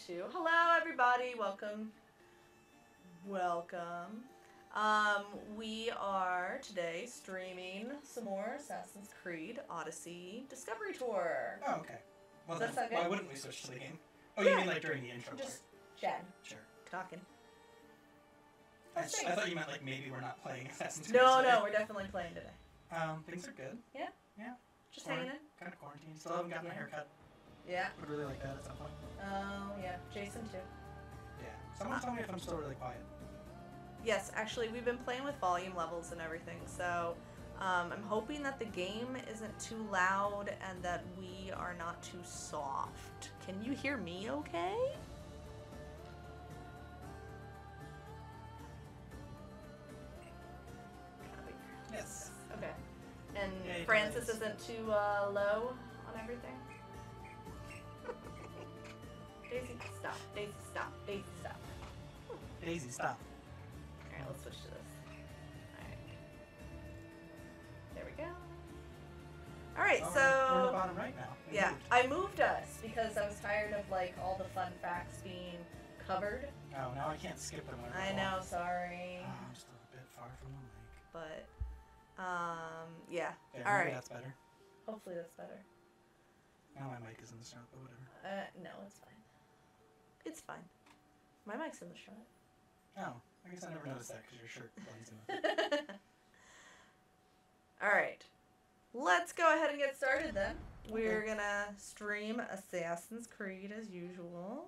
2. Hello, everybody. Welcome. Welcome. We are today streaming some more Assassin's Creed Odyssey Discovery Tour. Oh, okay. Well, Does that sound then, why good? wouldn't we switch to the game? Oh, Yeah. you mean like during the intro Just chatting, part? Sure. talking. I How's thought things? you meant like maybe we're not playing Assassin's Creed No, today. no, we're definitely playing today. Things are good. Yeah? Yeah. Just hanging in? Kind of quarantined. Still haven't gotten my Yeah. haircut. Yeah. Would really like that at some point. Oh, yeah. Jason, too. Yeah. Someone tell me if I'm still really quiet. Yes, actually, we've been playing with volume levels and everything, so I'm hoping that the game isn't too loud and that we are not too soft. Can you hear me okay? Yes. Okay. And Yeah, Francis nice. isn't too low on everything? Daisy, stop. Daisy, stop. Daisy, stop. Daisy, stop. Alright, let's switch to this. Alright. There we go. Alright, Oh, so... we're in the bottom right now. We Yeah, moved. I moved us because I was tired of like all the fun facts being covered. Oh, now I can't skip them. whenever I want. know, sorry. Oh, I'm just a bit far from the mic. But, yeah. There, All maybe right. that's better. Hopefully that's better. Now my mic is in the shot, but whatever. No, it's fine. It's fine. My mic's in the shot. Oh, I guess I never noticed that because your shirt blends in with it. Alright. Let's go ahead and get started then. We're gonna stream Assassin's Creed as usual.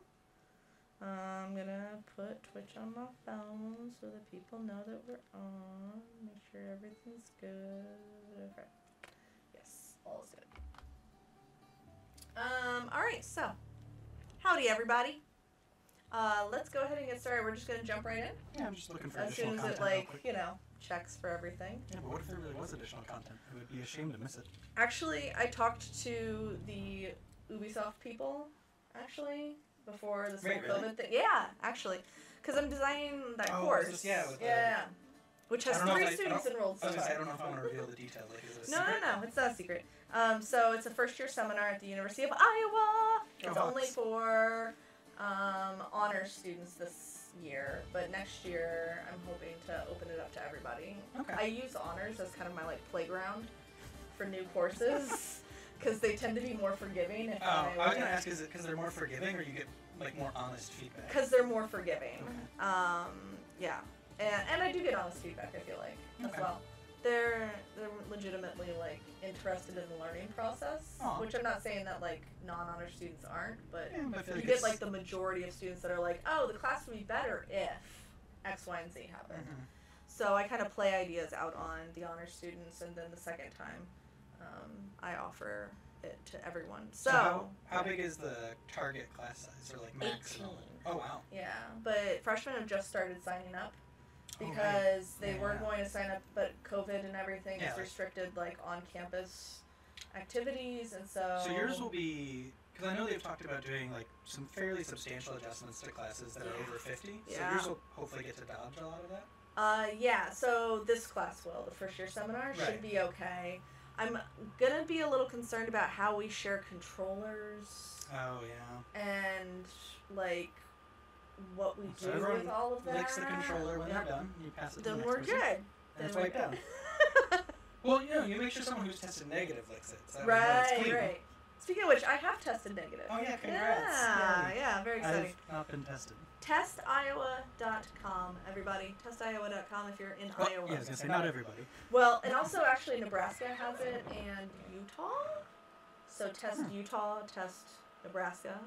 I'm gonna put Twitch on my phone so that people know that we're on. Make sure everything's good. Okay. Yes, all is good. Alright, so howdy everybody. Let's go ahead and get started. We're just gonna jump right in. Yeah, I'm just looking for As additional soon as content. it real like, quick. you know, checks for everything. Yeah, but what if there really was additional content? I would be ashamed to miss it. Actually, I talked to the Ubisoft people, actually, before this whole Wait, really? COVID thing. Yeah, actually. Because I'm designing that Oh, course. just- yeah, with the- yeah. Which has I don't know 3 if I students don't- enrolled I was so gonna say, I far. don't know if I want to reveal the detail. Like, is it a No, secret? no, it's not a secret. So it's a first-year seminar at the University of Iowa. It's Go only Hawks. for honors students this year, but next year I'm hoping to open it up to everybody. Okay. I use honors as kind of my like playground for new courses because they tend to be more forgiving. If Oh, I was gonna ask, is it because they're more forgiving, or you get like more honest feedback? because they're more forgiving. Okay. Yeah, and I do get honest feedback. I feel like as Okay. well. They're legitimately like interested in the learning process, Aw. which I'm not saying that like non-honor students aren't, but Yeah, but I feel you like get it's- like the majority of students that are like, oh, the class would be better if X, Y, and Z happened. Mhm. So I kind of play ideas out on the honor students, and then the second time, I offer it to everyone. So how big is the target class size, or like max? 18. Oh wow. Yeah, but freshmen have just started signing up Oh, right. because they Yeah, were yeah. going to sign up, but COVID and everything Yeah, has like- restricted like on-campus activities, and so. So yours will be, because I know they've talked about doing like some fairly substantial adjustments to classes that are Yeah. over 50. So Yeah. yours will hopefully get to dodge a lot of that. Yeah, so this class will. The first year seminar should Right. be okay. I'm gonna be a little concerned about how we share controllers Oh yeah. and like what we So do everyone with all of that. licks the controller when Yeah. they're done. You pass it to Then the we're next person, good. and Then it's we're wiped good. down. Well, you know, you make sure someone who's tested negative licks it. So that way it's Right, clean. right. Speaking of which, I have tested negative. Oh yeah, congrats. Yeah, Yay. yeah, very exciting. I've not been tested. TestIowa.com, everybody. TestIowa.com if you're in Well, Iowa. yeah, I was gonna say not everybody. Well, and also actually Nebraska has it and Utah. So test Utah, test Nebraska.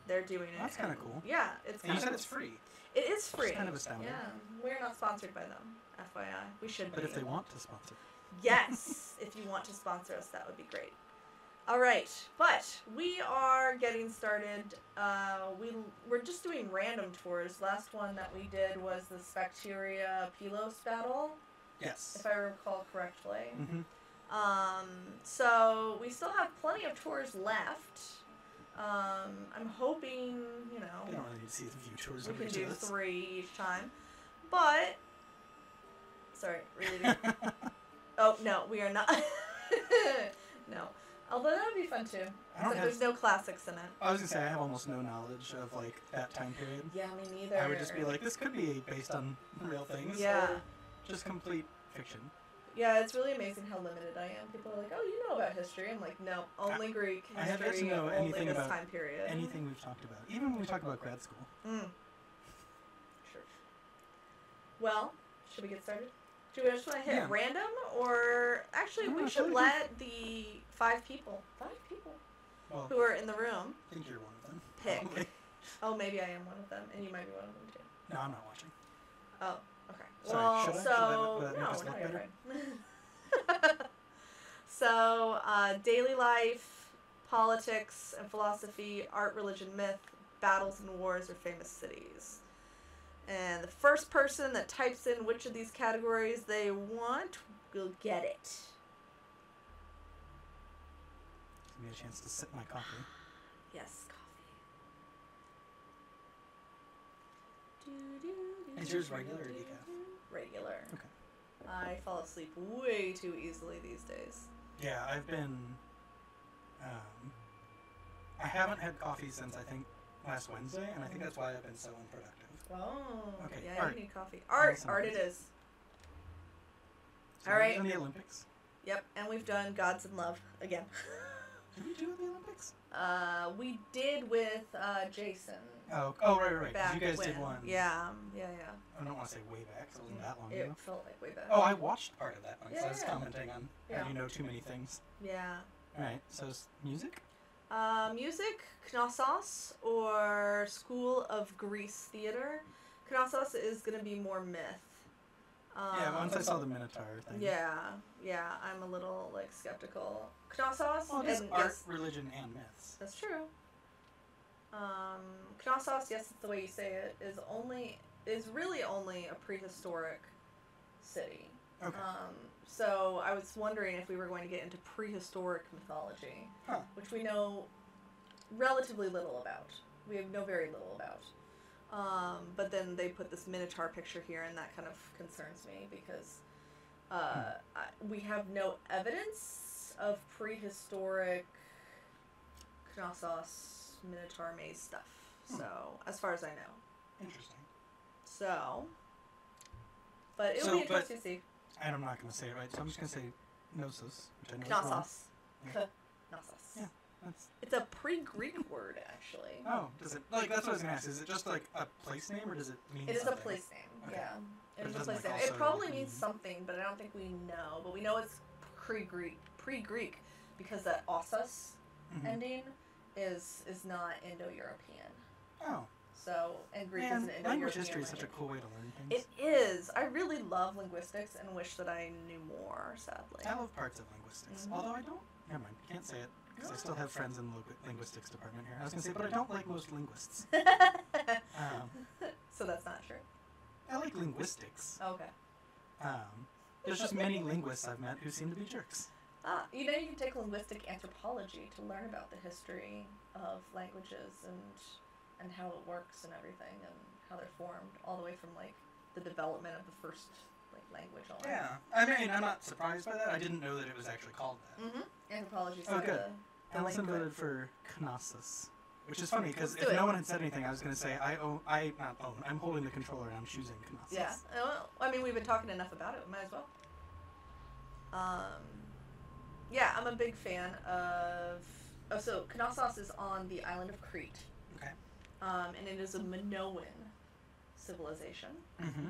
They're doing it. That's kind of cool. Yeah, it's And you kind said of it's free. It is free. kind of astounding. Yeah, we're not sponsored by them, FYI. We should be. But if they want to sponsor. Yes, if you want to sponsor us, that would be great. All right, but we are getting started. We're just doing random tours. Last one that we did was the Specteria Pelos battle, Yes. if I recall correctly. Mm-hmm. So we still have plenty of tours left. I'm hoping, you You know, don't really need to see the view tours we of can each do of this. 3 each time. But, sorry, really. Oh, no, we are not. No. Although that would be fun too. There's no classics in it. I was gonna say I have almost no knowledge of like that time period. Yeah, me neither. I would just be like, this could be based on real things. Yeah. Or just complete fiction. Yeah, it's really amazing how limited I am. People are like, "Oh, you know about history." I'm like, "No, only Greek history. I have yet to know anything about time period. Anything we've talked about, even when we talk about grad school. Sure. Well, should we get started? Do we just want to hit random, or actually we should let the 5 people who are in the room. I think you're one of them. Pick. Probably. Oh, maybe I am one of them, and you might be one of them too. No, I'm not watching. Oh. Okay. Sorry, well, should I? so Should that make us look better? So, daily life, politics and philosophy, art, religion, myth, battles and wars, or famous cities. And the first person that types in which of these categories they want will get it. Give me a chance to sip my coffee. Yes, coffee. Is yours regular or decaf? Regular. Okay. I fall asleep way too easily these days. Yeah, I've been. I haven't had coffee since I think last Wednesday, and I think that's why I've been so unproductive. Oh. Okay. Yeah, Art. you need coffee. Art it is. So all right. In the Olympics. Yep, and we've done Gods in Love again. Did we do the Olympics? We did with Jason. Oh, right. Back You guys when. did one. Yeah. I don't want to say way back, because it wasn't that long It ago. felt like way back. Oh, I watched part of that one, so Yeah, I was yeah. commenting on how you know too many things. Yeah. Alright, so music? Music, Knossos, or School of Greece Theater. Knossos is going to be more myth. Yeah, once I saw the Minotaur thing. Yeah, I'm a little, skeptical. Knossos, Well, it is and art, yes, religion, and myths. that's true. Knossos, yes, it's the way you say it, is really only a prehistoric city. Okay. So I was wondering if we were going to get into prehistoric mythology, which we know relatively little about. We know very little about. But then they put this Minotaur picture here, and that kind of concerns me because we have no evidence of prehistoric Knossos Minotaur maze stuff. So, as far as I know. Interesting. So, but it'll be interesting to see. And I'm not going to say it right, so I'm just going to say Knossos, which I know Knossos. is wrong. Knossos. Yeah, that's... It's a pre-Greek word, actually. Oh, does it... that's what I was going to ask. Is it just, a place name, or does it mean It is something? a place name, Okay. yeah. But It is it a place doesn't, name. also It probably mean- means something, but I don't think we know. But we know it's pre-Greek, because that ossos ending is not Indo-European. Oh. So, and Greek is Man, an Indo-European language history is such a language. cool way to learn things. It is. I really love linguistics and wish that I knew more, sadly. I love parts of linguistics, although I don't... Never mind, can't say it, because I still have friends in the linguistics department here. I was going to say, but I don't like most linguists. So that's not true. I like linguistics. Okay. There's just many linguists I've met who seem to be jerks. You can take linguistic anthropology to learn about the history of languages and how it works and everything and how they're formed, all the way from the development of the first language on. Yeah, I mean, I'm not surprised by that. I didn't know that it was actually called that. Anthropology is good. the Allison language. voted for Knossos, which is funny because Let's if do no it. one had said anything, I was going to say I'm holding the controller and I'm choosing Knossos. Yeah. Well, I mean, we've been talking enough about it. We might as well. Yeah, I'm a big fan of... Oh, so Knossos is on the island of Crete. Okay. And it is a Minoan civilization. Mm-hmm.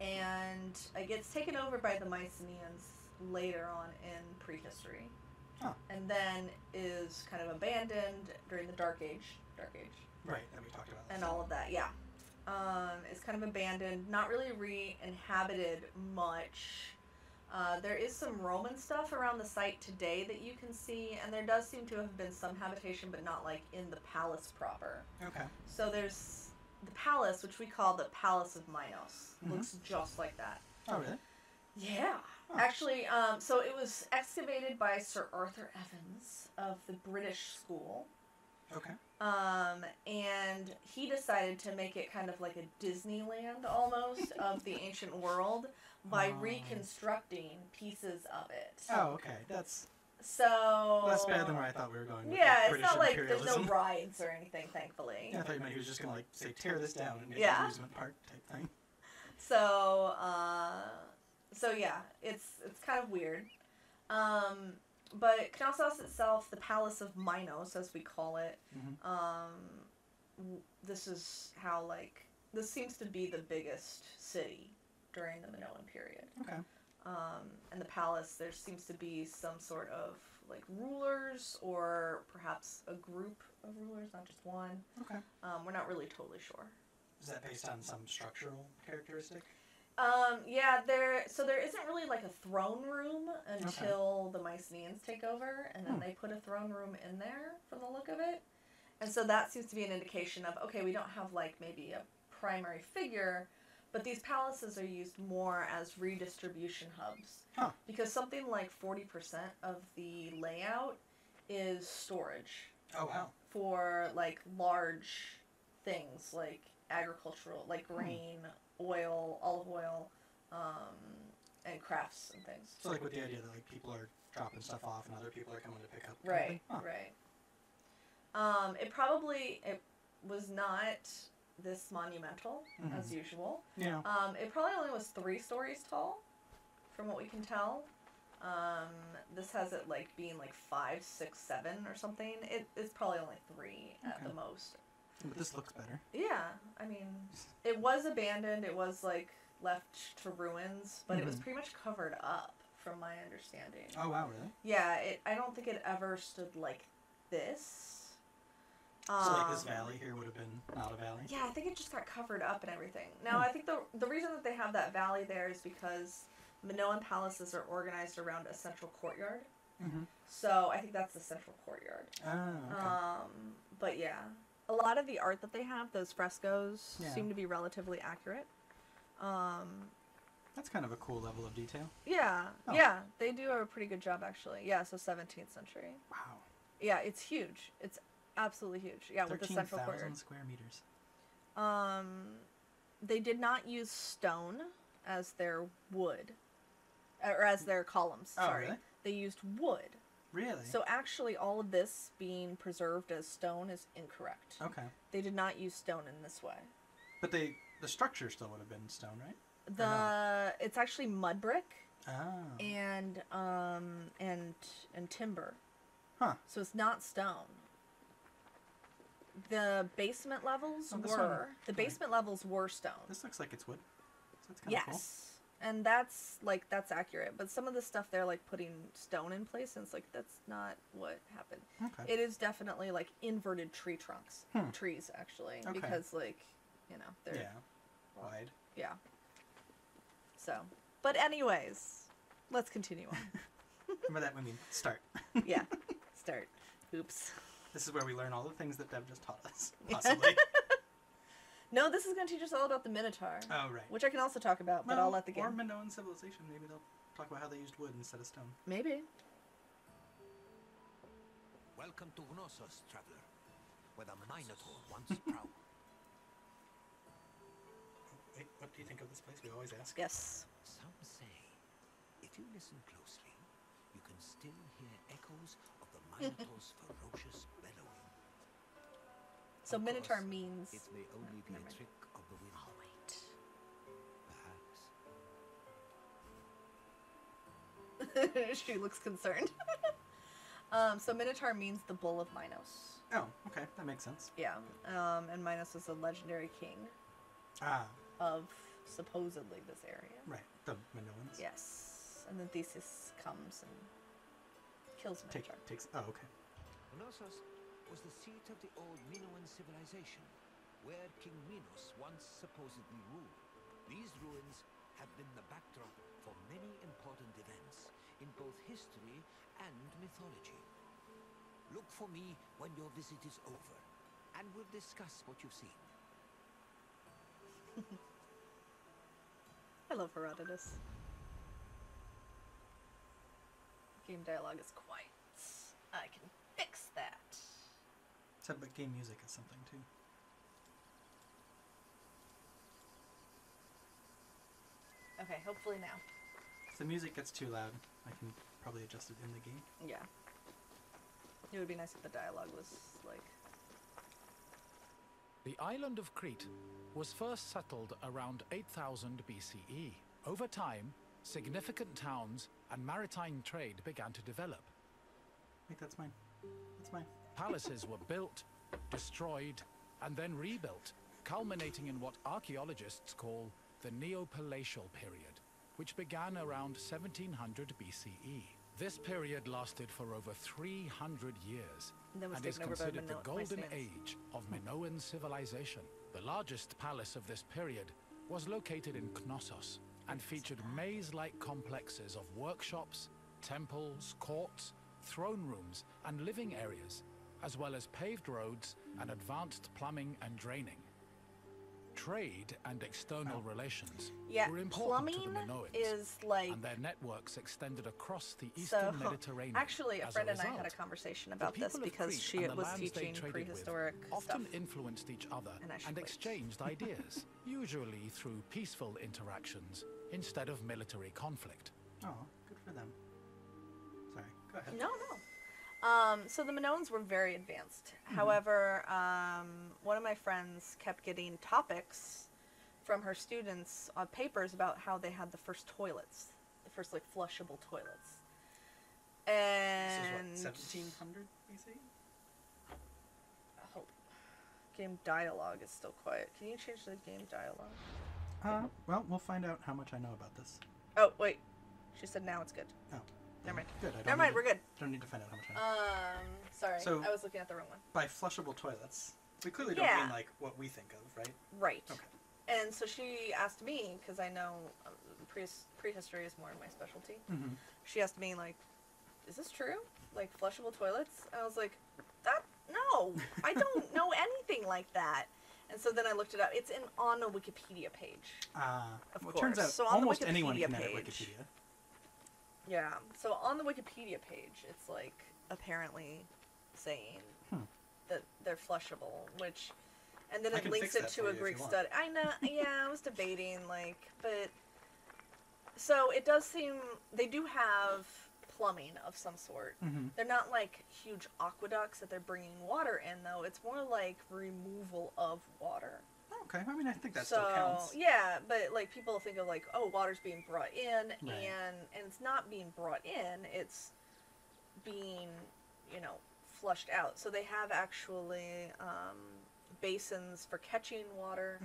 And it gets taken over by the Mycenaeans later on in prehistory. Huh. And then is kind of abandoned during the Dark Age. Right, that we talked about. And all of that, yeah. It's kind of abandoned, not really re-inhabited much. There is some Roman stuff around the site today that you can see, and there does seem to have been some habitation, but not in the palace proper. Okay. So there's the palace, which we call the Palace of Minos. Looks just like that. Oh, really? Yeah. Huh. Actually, so it was excavated by Sir Arthur Evans of the British School. Okay. And he decided to make it kind of like a Disneyland almost of the ancient world by reconstructing pieces of it. Oh, okay. That's So Less bad than where I thought we were going with yeah, it's British not like there's no imperialism. rides or anything, thankfully. Yeah, I thought you meant he was just gonna like say tear this down and make Yeah. an amusement park type thing. So yeah, it's kind of weird. But Knossos itself, the Palace of Minos, as we call it, this is how, like, this seems to be the biggest city during the Minoan period. Okay. And the palace, there seems to be some sort of, like, rulers, or perhaps a group of rulers, not just one. Okay. We're not really totally sure. Is that based on some structural characteristic? Yeah, there isn't really like a throne room until the Mycenaeans take over, and then they put a throne room in there from the look of it. And so that seems to be an indication of, okay, we don't have like maybe a primary figure, but these palaces are used more as redistribution hubs. Huh. Because something like 40% of the layout is storage. Oh, wow. For like large things like agricultural, like grain, oil, olive oil, and crafts and things. So like with the idea that like people are dropping stuff off and other people are coming to pick up. Right, right. It was not this monumental as usual. Yeah. It probably only was 3 stories tall, from what we can tell. This has it like being like 5, 6, 7 or something. It's probably only 3 at the most. But this looks better. Yeah, I mean, it was abandoned. It was like left to ruins, but it was pretty much covered up, from my understanding. Oh wow, really? Yeah, I don't think it ever stood like this. So like this valley here would have been not a valley? Yeah, I think it just got covered up and everything. Now, I think the reason that they have that valley there is because Minoan palaces are organized around a central courtyard. So I think that's the central courtyard. Oh, okay. But yeah, a lot of the art that they have, those frescoes, seem to be relatively accurate. That's kind of a cool level of detail. Yeah, yeah, they do a pretty good job actually. Yeah, so 17th century. Wow. Yeah, it's huge. It's absolutely huge. Yeah, with the central courtyard. 13,000 square meters. They did not use stone as their wood, or as their columns. Sorry, really? They used wood. Really? So actually, all of this being preserved as stone is incorrect. Okay. They did not use stone in this way. But the structure still would have been stone, right? It's actually mud brick. Oh. And timber. Huh. So it's not stone. The basement levels levels were stone. This looks like it's wood. So it's kind of cool. Yes. And that's accurate. But some of the stuff they're like putting stone in place, and it's like that's not what happened. Okay. It is definitely like inverted tree trunks. Trees actually. Okay. Because like, they're wide. Yeah. So, but anyways, let's continue on. Remember that when we start. Yeah. Start. Oops. This is where we learn all the things that Deb just taught us, possibly. No, this is going to teach us all about the Minotaur. Oh, right. Which I can also talk about, but I'll let the game. Or Minoan civilization. Maybe they'll talk about how they used wood instead of stone. Maybe. Welcome to Knossos, traveler, where the Minotaur once prowled. Wait, what do you think of this place? We always ask. Yes. Some say, if you listen closely, you can still hear echoes of the Minotaur's ferocious bellowing. So Of Minotaur course, means... it may only be never a mind. trick of the wind. Oh, wait. Perhaps. She looks concerned. So Minotaur means the bull of Minos. Oh, okay. That makes sense. Yeah. And Minos is a legendary king of supposedly this area. Right. The Minoans. Yes. And then Theseus comes and kills Minotaur. Oh, okay. Knossos was the seat of the old Minoan civilization, where King Minos once supposedly ruled. These ruins have been the backdrop for many important events in both history and mythology. Look for me when your visit is over, and we'll discuss what you've seen. I love Herodotus. Game dialogue is quiet. I can fix that. Said, but game music is something too. Okay, hopefully now. the music gets too loud, I can probably adjust it in the game. Yeah. It would be nice if the dialogue was like... The island of Crete was first settled around 8000 BCE. Over time, significant towns and maritime trade began to develop. Wait, that's mine. That's mine. Palaces were built, destroyed, and then rebuilt, culminating in what archaeologists call the Neopalatial period, which began around 1700 BCE. This period lasted for over 300 years and is considered the golden age of Minoan civilization. The largest palace of this period was located in Knossos and featured maze-like complexes of workshops, temples, courts, throne rooms, and living areas, as well as paved roads and advanced plumbing and draining. Trade and external relations were important to the Minoans, is like... and their networks extended across the eastern Mediterranean. Actually, a friend and I had a conversation about this because she was teaching prehistoric often stuff. influenced each other and exchanged ideas, usually through peaceful interactions instead of military conflict. Oh, good for them. Sorry, go ahead. No. So the Minoans were very advanced. However, one of my friends kept getting topics from her students on papers about how they had the first toilets, the first like flushable toilets. And this is what, 1700 BC? Oh, game dialogue is still quiet. Can you change the game dialogue? Well, we'll find out how much I know about this. Oh, wait. She said now it's good. Oh. Never mind. Good. Never mind, we're good. Don't need to find out how much I know. Sorry. So, I was looking at the wrong one. By flushable toilets, we clearly don't mean like what we think of, right? Right. Okay. And so she asked me, because I know prehistory is more my specialty. Mm-hmm. She asked me, like, is this true? Like, flushable toilets? And I was like, no, I don't know anything like that. And so then I looked it up. It's on a Wikipedia page. Of course. It turns out so on almost the Wikipedia anyone can page, edit Wikipedia. Yeah. So on the Wikipedia page, it's like apparently saying that they're flushable, which, and then it links it to a Greek study. I know. Yeah, I was debating but so it does seem they do have plumbing of some sort. Mm-hmm. They're not like huge aqueducts that they're bringing water in, though. It's more like removal of water. Okay, I mean, I think that still counts. Yeah, but like people think of like, oh, water's being brought in, Right. and it's not being brought in, it's being, flushed out. So they have actually basins for catching water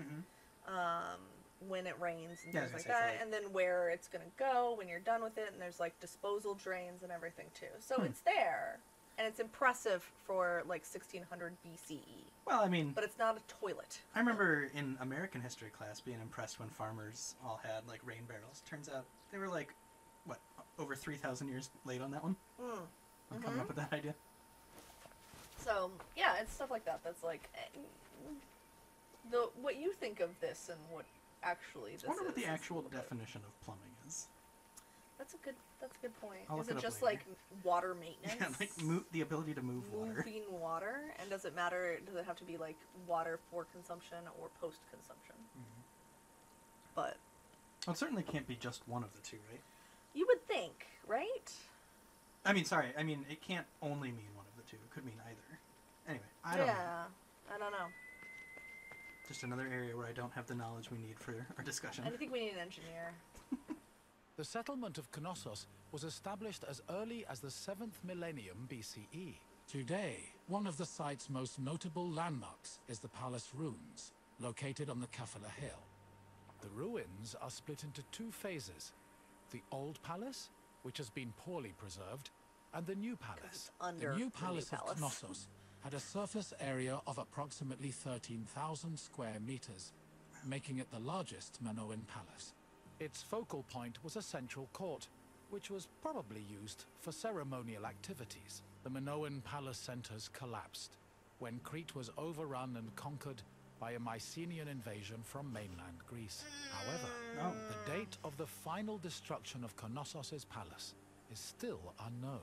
when it rains and things like that, and then where it's going to go when you're done with it, and there's like disposal drains and everything too. So it's there, and it's impressive for like 1600 BCE. Well, I mean... But it's not a toilet. I remember in American history class being impressed when farmers all had, like, rain barrels. Turns out they were, like, what, over 3,000 years late on that one? I'm coming up with that idea. So, yeah, it's stuff like that that's, like, what you think of this and what actually this is. I wonder what the actual definition of plumbing is. That's a good point. I'll Is look it it up just later. like water maintenance? Yeah, like the ability to move water. Moving water, and does it matter? Does it have to be like water for consumption or post consumption? But well, it certainly can't be just one of the two, right? you would think, right? I mean, sorry. I mean, it can't only mean one of the two. It could mean either. Anyway, I don't know. I don't know. Just another area where I don't have the knowledge we need for our discussion. I think we need an engineer. The settlement of Knossos was established as early as the 7th millennium BCE. Today, one of the site's most notable landmarks is the palace ruins, located on the Kafala Hill. The ruins are split into two phases: the old palace, which has been poorly preserved, and the new palace. Under The new palace the new of Knossos had a surface area of approximately 13,000 square meters, making it the largest Minoan palace. Its focal point was a central court, which was probably used for ceremonial activities. The Minoan palace centers collapsed when Crete was overrun and conquered by a Mycenaean invasion from mainland Greece. However, the date of the final destruction of Knossos' palace is still unknown.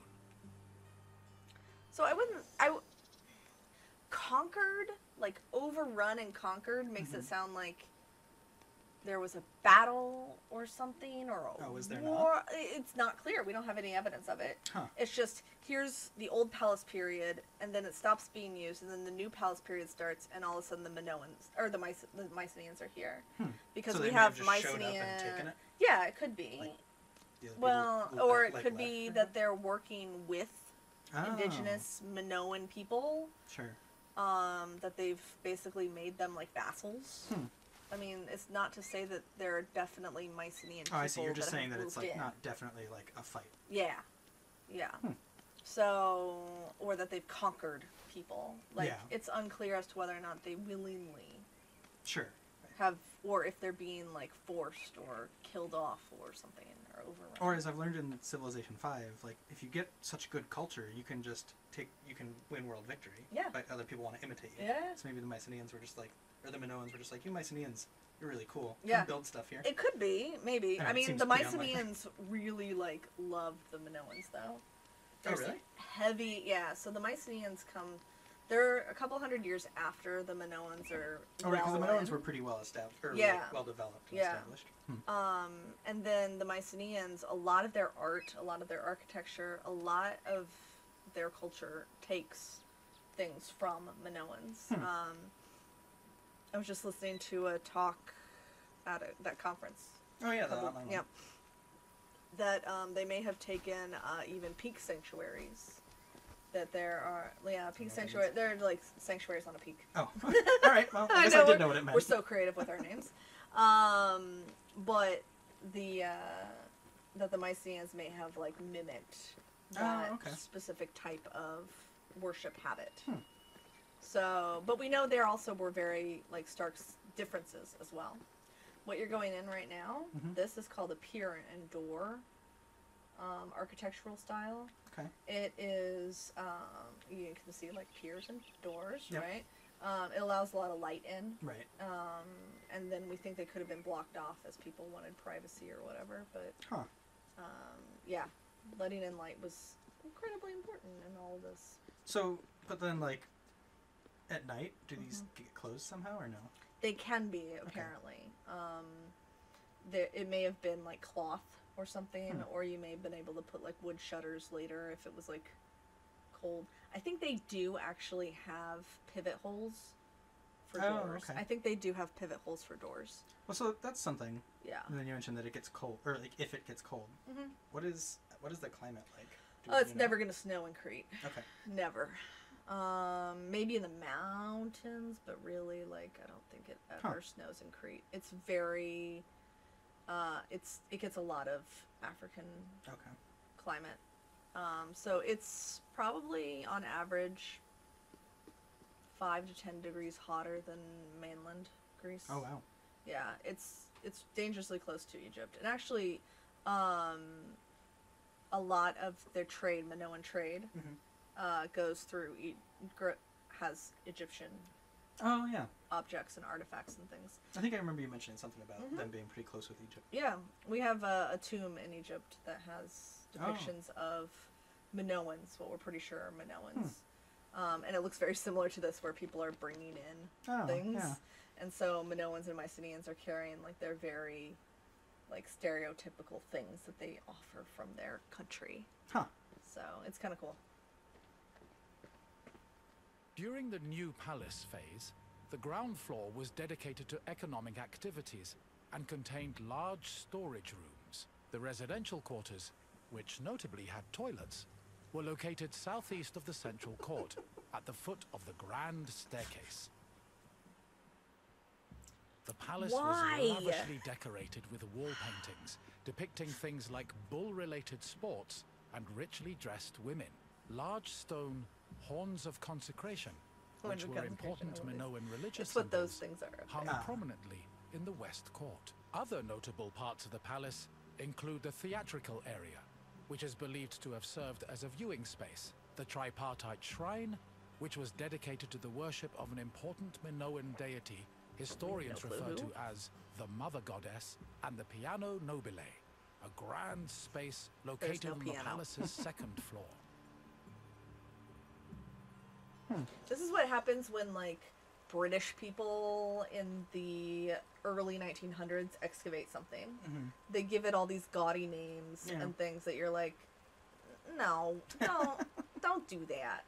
So conquered, like overrun and conquered makes it sound like there was a battle or something, or a was there war. It's not clear. We don't have any evidence of it. Huh. It's just, here's the old palace period, and then it stops being used, and then the new palace period starts, and all of a sudden the Minoans, or the Mycenaeans are here. Because So we they may have have just showed up and Mycenaean... taken it? Yeah, it could be. Like, the other Well, people who, or it like, could left be or that they're working with Oh. indigenous Minoan people, Sure. that they've basically made them like vassals. I mean, it's not to say that there are definitely Mycenaean people. Oh, I see. You're just that saying have that it's moved like in. not definitely like a fight. Yeah. Yeah. So, or that they've conquered people. Like, Yeah. it's unclear as to whether or not they willingly Sure. have, or if they're being like forced or killed off or something, or overrun. Or as I've learned in Civilization 5, like if you get such good culture, you can win world victory. Yeah. But other people want to imitate you. Yeah. So maybe the Mycenaeans were just like, or the Minoans were just like, you Mycenaeans, you're really cool. Yeah. Come build stuff here. It could be, maybe. Yeah, I it mean, seems the pretty unlikely. Mycenaeans really like loved the Minoans, though. There's really? Heavy, yeah. So the Mycenaeans come. They're a couple hundred years after the Minoans are. Oh, right, because the well Minoans in. were pretty well established, or Yeah. like, well developed and Yeah. established. And then the Mycenaeans, a lot of their art, a lot of their architecture, a lot of their culture takes things from Minoans. I was just listening to a talk at that conference. Oh yeah, the online one. Yep. That they may have taken even peak sanctuaries. That there are, peak sanctuary. There are like sanctuaries on a peak. Oh, all right. Well, I guess I did know what it meant. We're so creative with our names. But that the Mycenaeans may have like mimicked that specific type of worship habit. So, but we know there also were very like stark differences as well. What you're going in right now, this is called a pier and door architectural style. Okay. It is, you can see like piers and doors, Yep. right? It allows a lot of light in. Right. And then we think they could have been blocked off as people wanted privacy or whatever. But, yeah, letting in light was incredibly important in all of this. So, but then like, at night, do these get closed somehow or no? They can be, apparently. It may have been like cloth or something, or you may have been able to put like wood shutters later if it was like cold. I think they do actually have pivot holes for doors. Okay. I think they do have pivot holes for doors. Well, so that's something. Yeah. And then you mentioned that it gets cold, or like if it gets cold. What is the climate like? It's never gonna snow in Crete. Okay. Never. Maybe in the mountains, but really, like, I don't think it ever snows in Crete. It's very, it gets a lot of African climate. So it's probably on average 5 to 10 degrees hotter than mainland Greece. Oh wow. Yeah, it's dangerously close to Egypt. And actually, a lot of their trade, Minoan trade, goes through, has Egyptian objects and artifacts and things. I think I remember you mentioning something about them being pretty close with Egypt. Yeah, we have a tomb in Egypt that has depictions of Minoans, what we're pretty sure are Minoans. And it looks very similar to this, where people are bringing in things. Yeah. And so Minoans and Mycenaeans are carrying like their very like stereotypical things that they offer from their country. So it's kind of cool. During the new palace phase, the ground floor was dedicated to economic activities and contained large storage rooms. The residential quarters, which notably had toilets, were located southeast of the central court, at the foot of the grand staircase. The palace Why? was lavishly decorated with wall paintings depicting things like bull-related sports and richly dressed women. Large stone horns of consecration, which were important Minoan religious That's what those symbols, things are. hung prominently in the west court. Other notable parts of the palace include the theatrical area, which is believed to have served as a viewing space, the tripartite shrine, which was dedicated to the worship of an important Minoan deity historians refer to as the Mother Goddess, and the Piano Nobile, a grand space located on the palace's second floor. This is what happens when, like, British people in the early 1900s excavate something, they give it all these gaudy names and things that you're like, no, don't do that.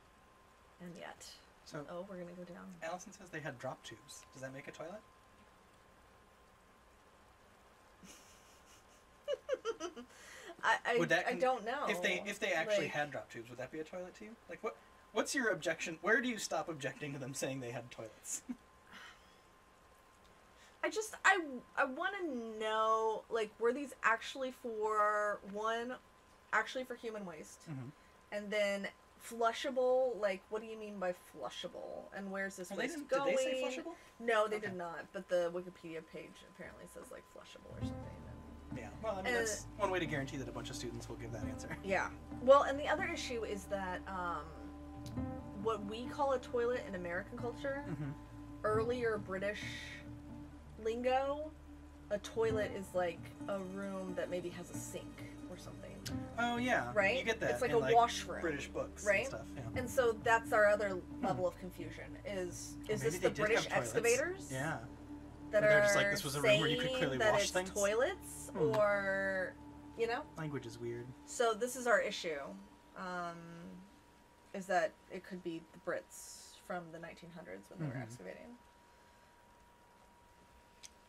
And yet, So, we're gonna go down. Allison says they had drop tubes. Does that make a toilet? I don't know. If they actually Like, had drop tubes, would that be a toilet to you? Like what's your objection? Where do you stop objecting to them saying they had toilets? I want to know, like, were these actually for human waste, and then flushable? Like, what do you mean by flushable? And where's this waste going? Did they say flushable? No, they did not. But the Wikipedia page apparently says like flushable or something. Yeah. Well, I mean, that's one way to guarantee that a bunch of students will give that answer. Yeah. Well, and the other issue is that what we call a toilet in American culture, earlier British lingo, a toilet is like a room that maybe has a sink or something. Oh yeah. Right? You get that. It's like in, a washroom. British books right? and stuff. Yeah. And so that's our other level of confusion. Is this the British excavators? Yeah. That they're are just like, this was a room where you could clearly that wash it's things? toilets, or, you know? Language is weird. So this is our issue, is that it could be the Brits from the 1900s when they were excavating.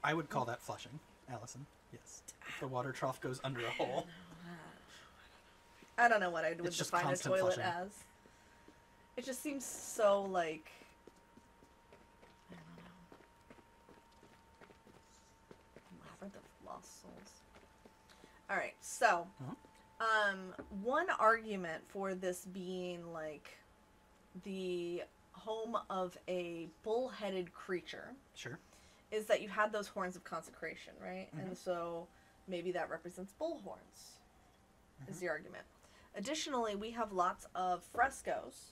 I would call that flushing, Allison. Yes. If the water trough goes under a hole. I don't know what I would It's just define a constant toilet flushing. as. It just seems so, like, I don't know. Labyrinth of Lost Souls. Alright, so, one argument for this being, like, the home of a bull-headed creature Sure. is that you had those horns of consecration, right? And so maybe that represents bull horns, is the argument. Additionally, we have lots of frescoes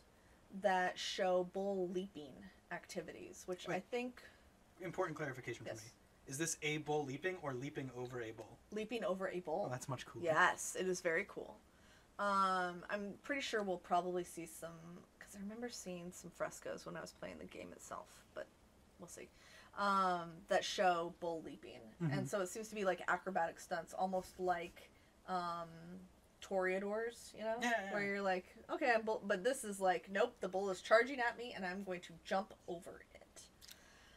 that show bull leaping activities, which I think... Important clarification for me. Is this a bull leaping or leaping over a bull? Leaping over a bull. Oh, that's much cooler. Yes, it is very cool. I'm pretty sure we'll probably see some... Because I remember seeing some frescoes when I was playing the game itself, but we'll see. That show bull leaping. And so it seems to be like acrobatic stunts, almost like toreadors, you know? Yeah. Where you're like, okay, but this is like, nope, the bull is charging at me and I'm going to jump over it.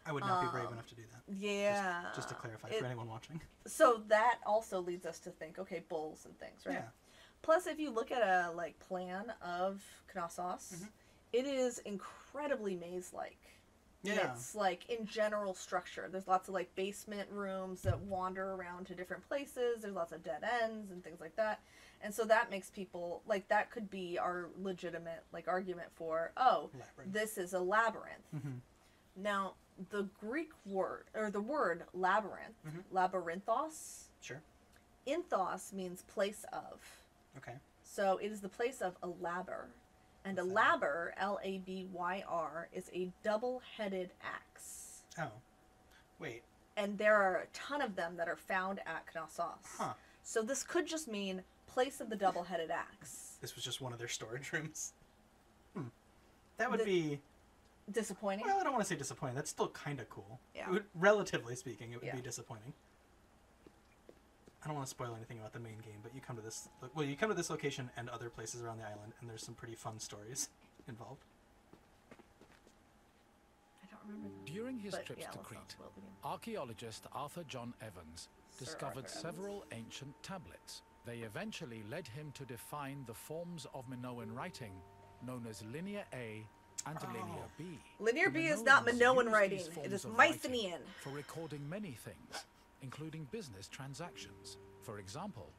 I would not be brave enough to do that. Yeah. Just to clarify for anyone watching. So that also leads us to think, okay, bulls and things, right? Yeah. Plus, if you look at a like plan of Knossos, it is incredibly maze-like. Yeah. It's like in general structure. There's lots of like basement rooms that wander around to different places. There's lots of dead ends and things like that. And so that makes people like that could be our legitimate like argument for, Labyrinth. this is a labyrinth. Now, the Greek word or the word labyrinth, labyrinthos, Sure. inthos means place of. Okay. So it is the place of a labyr. And a labyr, L-A-B-Y-R, is a double-headed axe. Oh. Wait. And there are a ton of them that are found at Knossos. Huh. So this could just mean place of the double-headed axe. This was just one of their storage rooms. That would be... Disappointing? Well, I don't want to say disappointing. That's still kind of cool. Yeah. It would, relatively speaking, it would Yeah. be disappointing. I don't want to spoil anything about the main game, but you come to this... Well, you come to this location and other places around the island, and there's some pretty fun stories involved. I don't remember them. During his But, trips yeah, to let's Crete, not spoil the game. archaeologist Arthur John Evans Sir discovered Arthur several ancient tablets. They eventually led him to define the forms of Minoan writing, known as Linear A and Linear B. Linear The B is not Minoans Minoan used writing. these It forms is of writing Mycenaean. for recording many things, including business transactions. For example,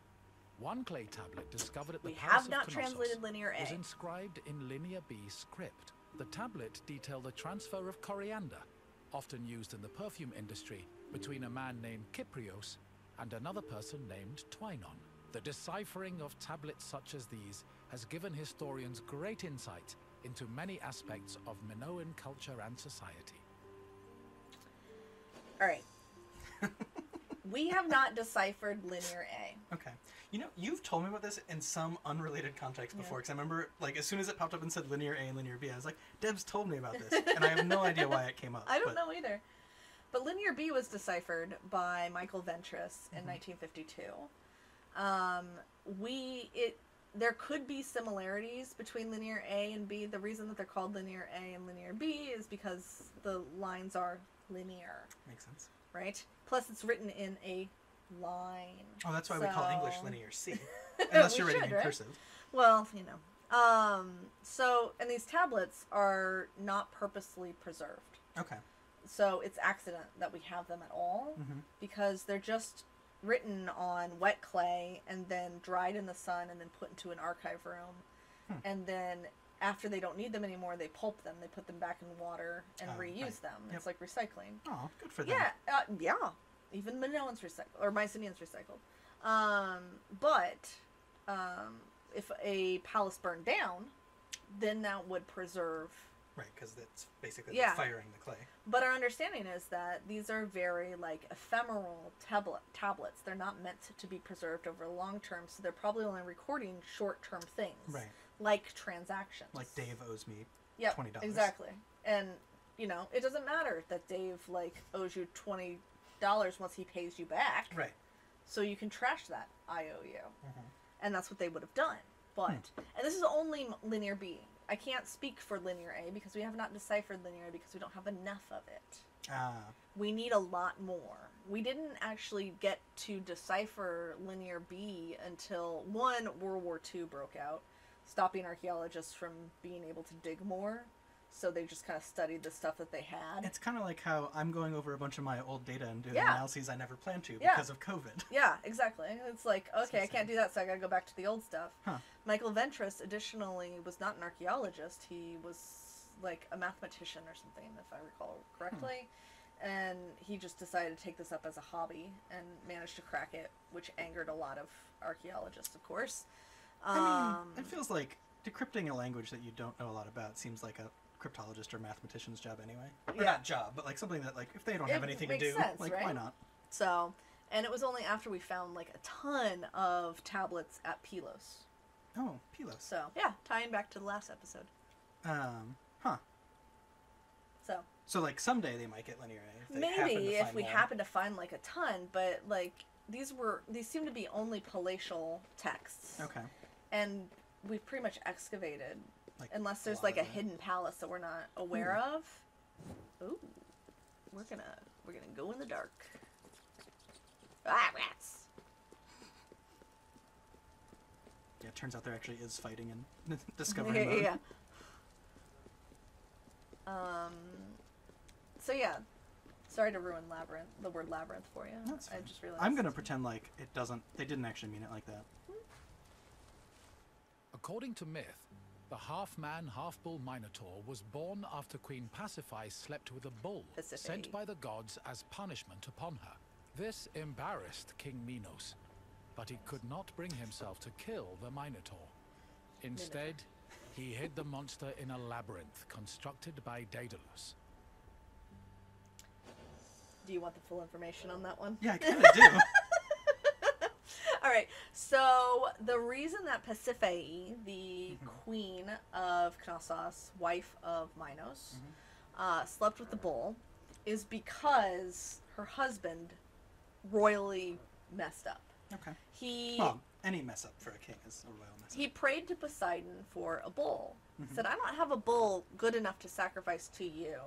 one clay tablet discovered at the We Palace have of not Knossos translated Linear was A. inscribed in Linear B script. The tablet detailed the transfer of coriander, often used in the perfume industry, between a man named Kyprios and another person named Twynon. The deciphering of tablets such as these has given historians great insight into many aspects of Minoan culture and society. All right. We have not deciphered Linear A. Okay. You know, you've told me about this in some unrelated context before, because I remember, like, as soon as it popped up and said linear A and linear B, I was like, Deb's told me about this, and I have no idea why it came up. I don't know either. But linear B was deciphered by Michael Ventris in 1952. There could be similarities between linear A and B. The reason that they're called linear A and linear B is because the lines are linear. Makes sense. Right? Plus, it's written in a line. Oh, that's why we call English linear C. Unless you're writing in cursive. Well, you know. And these tablets are not purposely preserved. Okay. So it's accident that we have them at all, because they're just written on wet clay and then dried in the sun and then put into an archive room. And then after they don't need them anymore, they pulp them. They put them back in water and reuse them. It's like recycling. Oh, good for them. Yeah. Even Minoans recycle, or Mycenaeans recycled. But if a palace burned down, then that would preserve. Right, because that's basically like firing the clay. But our understanding is that these are very, like, ephemeral tablets. They're not meant to be preserved over long term, so they're probably only recording short-term things. Right. Like transactions. Like Dave owes me $20. Exactly. And, you know, it doesn't matter that Dave, like, owes you $20 once he pays you back. Right. So you can trash that IOU. And that's what they would have done. But, and this is only linear B. I can't speak for linear A because we have not deciphered linear A because we don't have enough of it. We need a lot more. We didn't actually get to decipher linear B until, one, World War II broke out, stopping archaeologists from being able to dig more. So they just kind of studied the stuff that they had. It's kind of like how I'm going over a bunch of my old data and doing analyses I never planned to because of COVID. Yeah, exactly. It's like, okay, I can't do that, so I gotta go back to the old stuff. Michael Ventris, additionally, was not an archaeologist. He was like a mathematician or something, if I recall correctly. And he just decided to take this up as a hobby and managed to crack it, which angered a lot of archaeologists, of course. I mean, it feels like decrypting a language that you don't know a lot about seems like a cryptologist or mathematician's job anyway. Or not job, but like something that, like, if they don't have anything to do, sense, like, right? why not? So, and it was only after we found like a ton of tablets at Pylos. Oh, Pylos. So, yeah, tying back to the last episode. So like someday they might get linear A. If maybe if we happen to find like a ton, but like these seem to be only palatial texts. Okay. And we've pretty much excavated, like, unless there's like a hidden palace that we're not aware of. Ooh, we're gonna go in the dark. Ah, rats! Yeah, it turns out there actually is fighting in Discovery mode. Yeah. So yeah, sorry to ruin the word labyrinth for you. That's fine. I just realized. I'm gonna pretend like they didn't actually mean it like that. According to myth, the half-man, half-bull Minotaur was born after Queen Pasiphae slept with a bull sent by the gods as punishment upon her. This embarrassed King Minos, but he could not bring himself to kill the Minotaur. Instead, he hid the monster in a labyrinth constructed by Daedalus. Do you want the full information on that one? Yeah, I kind of do. All right. So the reason that Pasiphae, the queen of Knossos, wife of Minos, slept with the bull, is because her husband royally messed up. Okay. Well, any mess up for a king is a royal mess up. He prayed to Poseidon for a bull. Said, I don't have a bull good enough to sacrifice to you.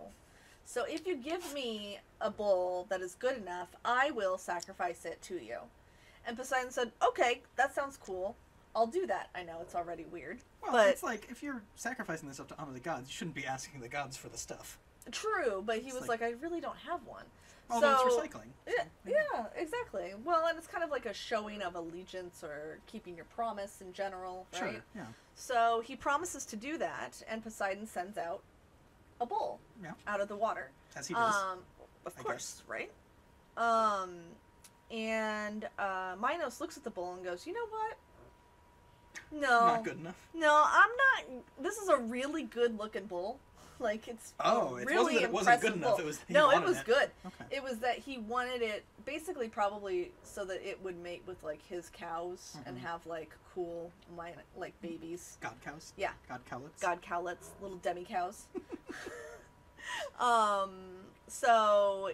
So if you give me a bull that is good enough, I will sacrifice it to you. And Poseidon said, okay, that sounds cool. I'll do that. I know it's already weird. Well, but it's like, if you're sacrificing this up to honor the gods, you shouldn't be asking the gods for the stuff. True, but he was like, I really don't have one. Although it's recycling. Yeah, exactly. Well, and it's kind of like a showing of allegiance or keeping your promise in general, right? Sure, yeah. So he promises to do that, and Poseidon sends out a bull out of the water. As he does. Of course, right? And Minos looks at the bull and goes, you know what? No. Not good enough. No, I'm not. This is a really good looking bull. Like, it's it really wasn't that it wasn't impressive good enough. bull. It was he No, it wanted was good. Okay. It was that he wanted it basically probably so that it would mate with like his cows and have like cool like babies. God cows. Yeah. God cowlets. God cowlets, little demi cows. So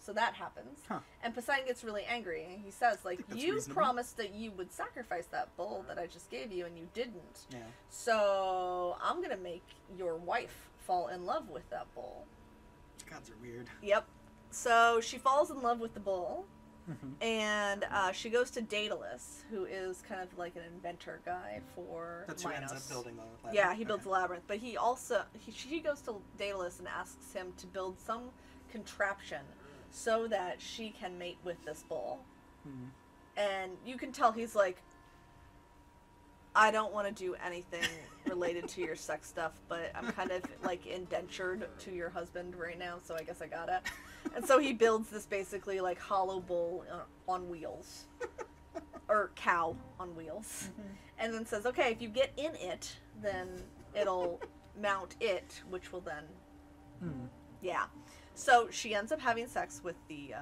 so that happens. Huh. And Poseidon gets really angry and he says, like, That's you reasonable. promised that you would sacrifice that bull that I just gave you and you didn't. Yeah. So I'm gonna make your wife fall in love with that bull. Gods are weird. Yep. So she falls in love with the bull. Mm-hmm. And she goes to Daedalus, who is kind of like an inventor guy for That's Minos. who ends up building the labyrinth. Yeah, he builds a labyrinth, but he also she goes to Daedalus and asks him to build some contraption so that she can mate with this bull. Hmm. And you can tell he's like, I don't want to do anything related to your sex stuff, but I'm kind of like indentured to your husband right now, so I guess I gotta. And so he builds this basically like hollow bull on wheels. Or cow on wheels. Mm-hmm. And then says, okay, if you get in it, then it'll mount it, which will then... Hmm. Yeah. So she ends up having sex with the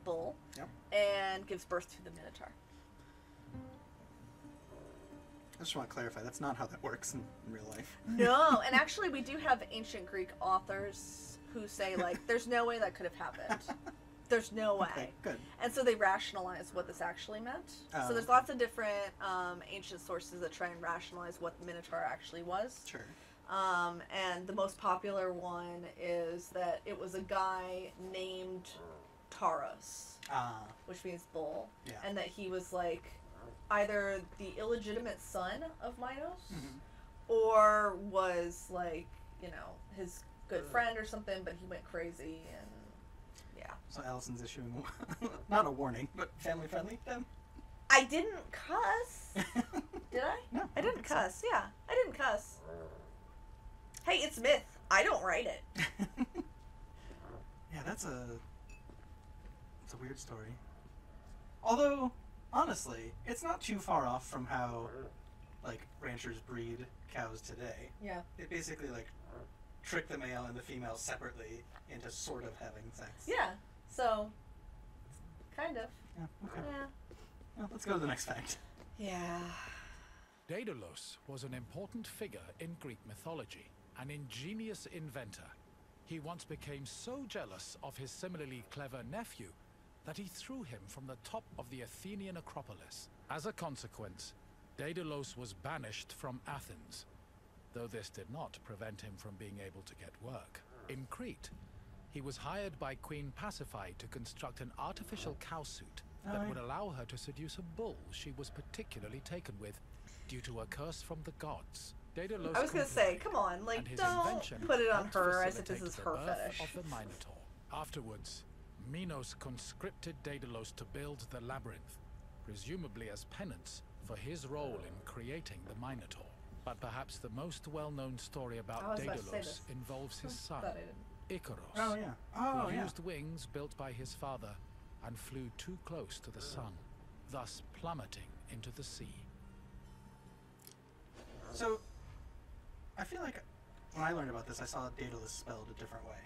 bull. Yep. And gives birth to the Minotaur. I just want to clarify, that's not how that works in real life. No, and actually we do have ancient Greek authors who say, like, there's no way that could have happened. There's no way. Okay, good. And so they rationalize what this actually meant. Oh. So there's lots of different ancient sources that try and rationalize what the Minotaur actually was. Sure. And the most popular one is that it was a guy named Taurus, which means bull. Yeah. And that he was like either the illegitimate son of Minos or was like, you know, his good friend or something, but he went crazy and yeah. So Allison's issuing not a warning, but family friendly then? I didn't cuss. Did I? No. I didn't cuss. Yeah, I didn't cuss. Hey, it's myth. I don't write it. Yeah, it's a weird story. Although, honestly, it's not too far off from how, like, ranchers breed cows today. Yeah. They basically, like, trick the male and the female separately into sort of having sex. Yeah. So, kind of. Yeah, okay. Yeah. Well, let's go to the next fact. Yeah. Daedalus was an important figure in Greek mythology, an ingenious inventor. He once became so jealous of his similarly clever nephew that he threw him from the top of the Athenian Acropolis. As a consequence, Daedalus was banished from Athens, though this did not prevent him from being able to get work. In Crete, he was hired by Queen Pasiphae to construct an artificial cow suit that would allow her to seduce a bull she was particularly taken with due to a curse from the gods. Daedalus I was gonna say, come on, like, and his don't invention put it on helped her as if this facilitate is the her birth fetish. of the Minotaur. Afterwards, Minos conscripted Daedalus to build the labyrinth, presumably as penance for his role in creating the Minotaur. But perhaps the most well-known story I about was about to say Daedalus this. involves his son, Thought I didn't. Icarus, Oh, yeah. Oh, who yeah. used wings built by his father and flew too close to the sun, thus plummeting into the sea. So, I feel like when I learned about this, I saw Daedalus spelled a different way.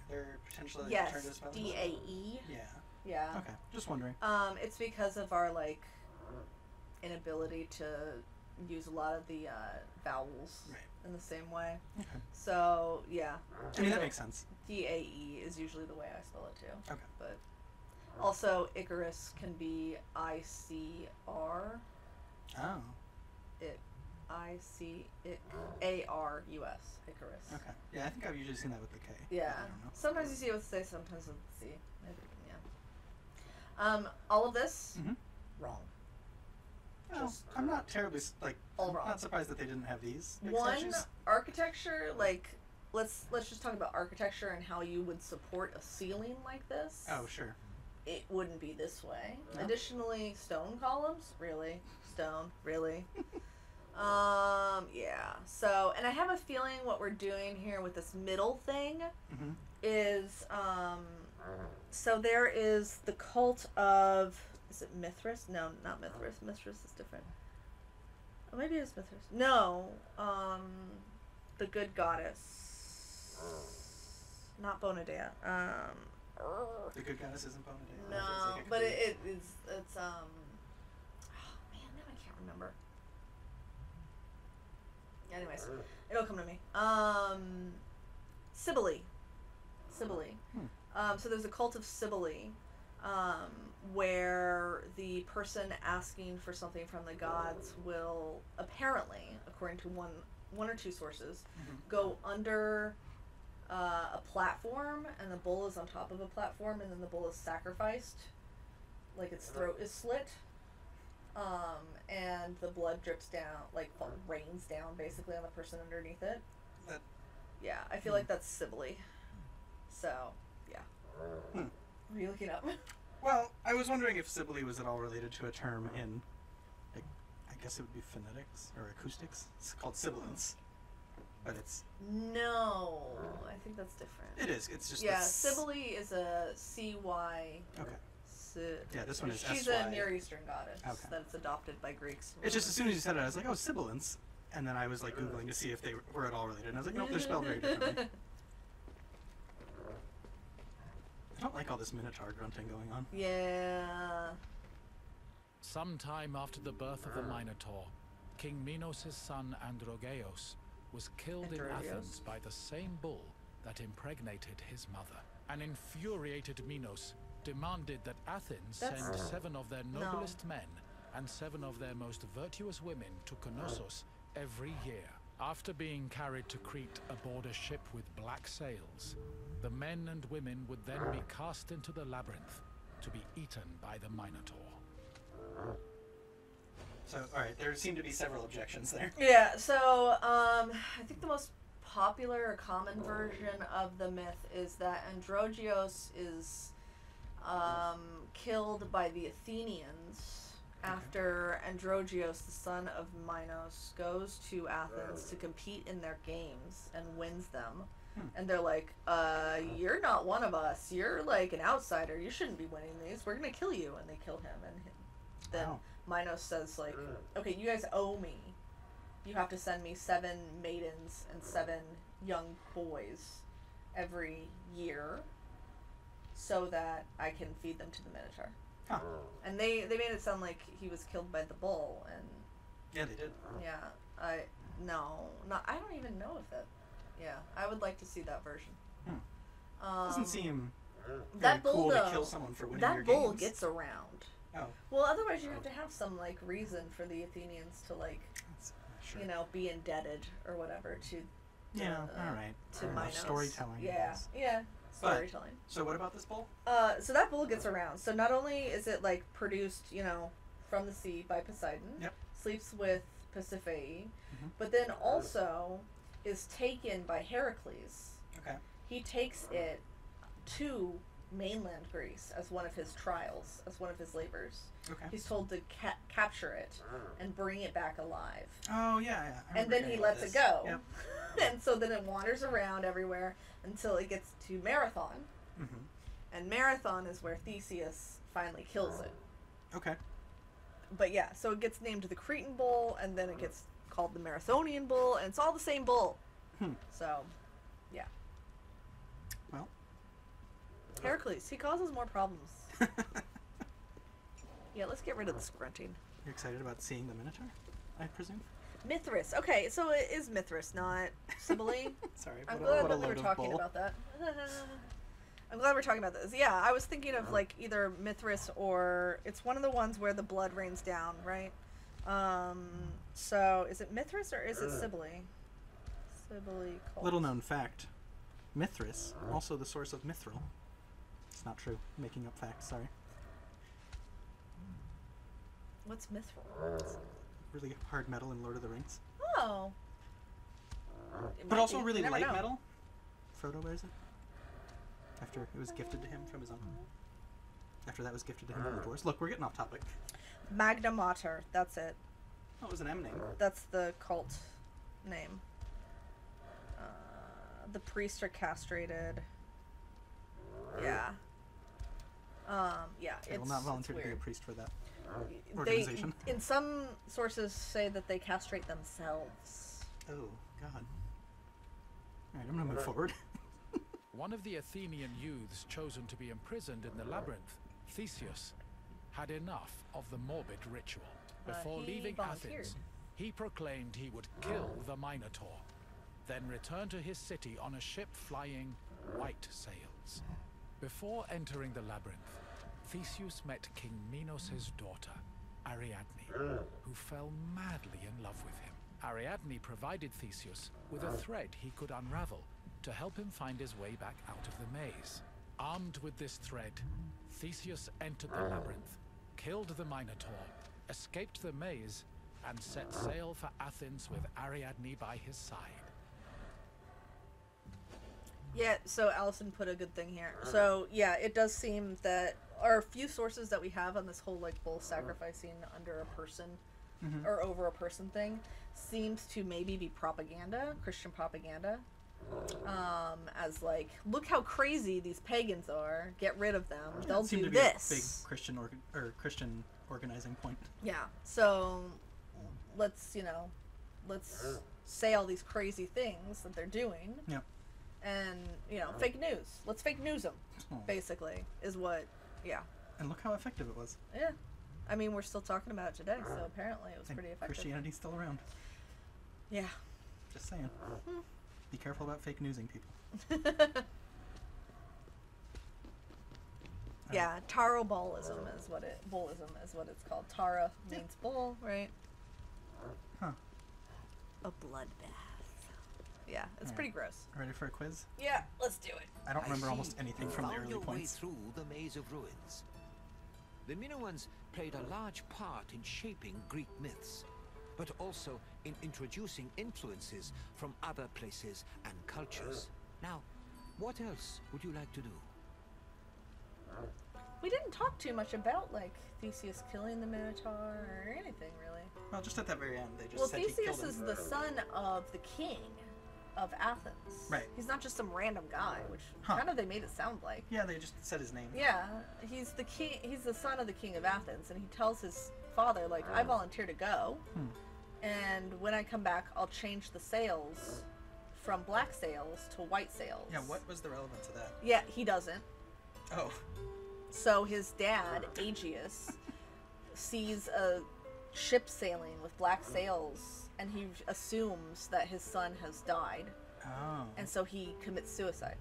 There potentially Yes, alternative spellings? D-A-E. Yeah. Yeah. Okay. Just wondering. It's because of our, like, inability to use a lot of the vowels Right. in the same way. Okay. So, yeah. I mean, that makes sense. D-A-E is usually the way I spell it, too. Okay. But also, Icarus can be I-C-R. Oh. I-C-A-R-U-S. Icarus. Okay. Yeah, I think I've usually seen that with the K. Yeah. I don't know. Sometimes you see it with C, sometimes with C. Yeah. All of this, Mhm. wrong. Well, Just- I'm not terribly All I'm wrong. not surprised that they didn't have these big One, statues. architecture, like, let's just talk about architecture and how you would support a ceiling like this. Oh, sure. It wouldn't be this way. No? Additionally, stone columns, really? Stone, really? Yeah. So, and I have a feeling what we're doing here with this middle thing Mm-hmm. is, so there is the cult of, is it Mithras? No, not Mithras. Mithras is different. Oh, maybe it's Mithras. No, the good goddess. Not Bonadea. The good goddess isn't Bonadea. No, but it's oh man, now I can't remember. Anyways, it'll come to me. Cybele. So there's a cult of Cybele, where the person asking for something from the gods will apparently, according to one or two sources, go under a platform, and the bull is on top of a platform, and then the bull is sacrificed, like its throat is slit, and the blood drips down, like rains down basically on the person underneath it. Yeah, I feel like that's Cybele. So, yeah. What are you looking up? Well, I was wondering if Cybele was at all related to a term in, like, I guess it would be phonetics or acoustics. It's called sibilance. But it's... No, I think that's different. It is. It's just... Yeah, Cybele is a C-Y... Okay. Yeah, this one is She's S-Y. a Near Eastern goddess Okay. that's adopted by Greeks. It's just as soon as you said it, I was like, oh, sibilance. And then I was, like, Googling to see if they were at all related. And I was like, nope, they're spelled very differently. I don't like all this Minotaur grunting going on. Yeah. Sometime after the birth of the Minotaur, King Minos' son Androgeos was killed in Athens by the same bull that impregnated his mother. An infuriated Minos demanded that Athens send 7 of their noblest men and 7 of their most virtuous women to Knossos every year. After being carried to Crete aboard a ship with black sails, the men and women would then be cast into the labyrinth to be eaten by the Minotaur. So, alright, there seem to be several objections there. Yeah, so, I think the most popular or common version of the myth is that Androgeos is killed by the Athenians after Androgeos, the son of Minos, goes to Athens to compete in their games and wins them. And they're like, you're not one of us. You're like an outsider. You shouldn't be winning these. We're going to kill you. And they kill him. And then Minos says, like, okay, you guys owe me. You have to send me 7 maidens and 7 young boys every year so that I can feed them to the Minotaur. Huh. And they made it sound like he was killed by the bull. And yeah, they did. yeah, I don't even know if that... Yeah, I would like to see that version. Doesn't seem that very cool bull, to kill someone for winning that your bull games. gets around. Oh. Well, otherwise you have to have some, like, reason for the Athenians to, like, Sure. you know, be indebted or whatever to... Yeah, alright. To Minos. Storytelling. Yeah, storytelling. So what about this bull? So that bull gets around. So not only is it, like, produced, you know, from the sea by Poseidon, sleeps with Pasiphae, but then also is taken by Heracles. Okay. He takes it to mainland Greece as one of his trials, as one of his labors. Okay. He's told to capture it and bring it back alive. Oh, yeah. And then he lets it go. Yep. And so then it wanders around everywhere until it gets to Marathon. And Marathon is where Theseus finally kills it. Okay. But yeah, so it gets named the Cretan bull, and then it gets called the Marathonian bull, and it's all the same bull. So, yeah. Well. Heracles, he causes more problems. Yeah, let's get rid of this grunting. You're excited about seeing the Minotaur, I presume? Mithras. Okay, so it is Mithras, not Cybele. Sorry, I'm what glad a that we were load of talking bull. about that. I'm glad we're talking about this. Yeah, I was thinking of, like, either Mithras or... It's one of the ones where the blood rains down, right? So, is it Mithras or is it Cybele? Cybele cult. Little known fact. Mithras, also the source of mithril. It's not true. Making up facts, sorry. What's mithril? Really hard metal in Lord of the Rings. Oh. But also really never light know. metal. Frodo wears it. After it was gifted to him from his uncle. After that was gifted to him from the dwarves. Look, we're getting off topic. Magna Mater, that's it. Oh, it was an M name. That's the cult name. The priests are castrated. Yeah. Yeah. I will not volunteer to be a priest for that They, organization. in some sources, say that they castrate themselves. Oh, God. Alright, I'm gonna move forward. One of the Athenian youths chosen to be imprisoned in the labyrinth, Theseus, had enough of the morbid ritual. Before He leaving volunteered. Athens, he proclaimed he would kill the Minotaur, then return to his city on a ship flying white sails. Before entering the labyrinth, Theseus met King Minos' daughter, Ariadne, who fell madly in love with him. Ariadne provided Theseus with a thread he could unravel to help him find his way back out of the maze. Armed with this thread, Theseus entered the labyrinth, killed the Minotaur, escaped the maze, and set sail for Athens with Ariadne by his side. Yeah, so Allison put a good thing here. So, yeah, it does seem that our few sources that we have on this whole, like, bull sacrificing under a person or over a person thing seems to maybe be propaganda, Christian propaganda. As, like, look how crazy these pagans are. Get rid of them. They'll Seemed do to be this. a big Christian organizing point. Yeah, so let's say all these crazy things that they're doing. Yep. And, fake news. Let's fake news them, Oh. basically, is what, yeah. And look how effective it was. Yeah. I mean, we're still talking about it today, so apparently it was And pretty effective. Christianity's still around. Yeah. Just saying. Be careful about fake newsing people. Yeah, bullism is what it's called. Tara means bull, right? Huh. A bloodbath. Yeah, it's pretty gross. Ready for a quiz? Yeah, let's do it. I don't remember see. almost anything You from the found early your way points. through the maze of ruins. The Minoans played a large part in shaping Greek myths, but also in introducing influences from other places and cultures. Now, what else would you like to do? We didn't talk too much about, like, Theseus killing the Minotaur or anything, really. Well, just at that very end, they just Well, said he Theseus killed is him. the son of the king of Athens. Right. He's not just some random guy, which Huh. kind of they made it sound like. Yeah, they just said his name. Yeah, he's the king. He's the son of the king of Athens, and he tells his father, like, I volunteer to go, and when I come back, I'll change the sails from black sails to white sails. Yeah, what was the relevance of that? Yeah, he doesn't. Oh. So his dad, Aegeus, sees a ship sailing with black sails, and he assumes that his son has died, Oh. and so he commits suicide.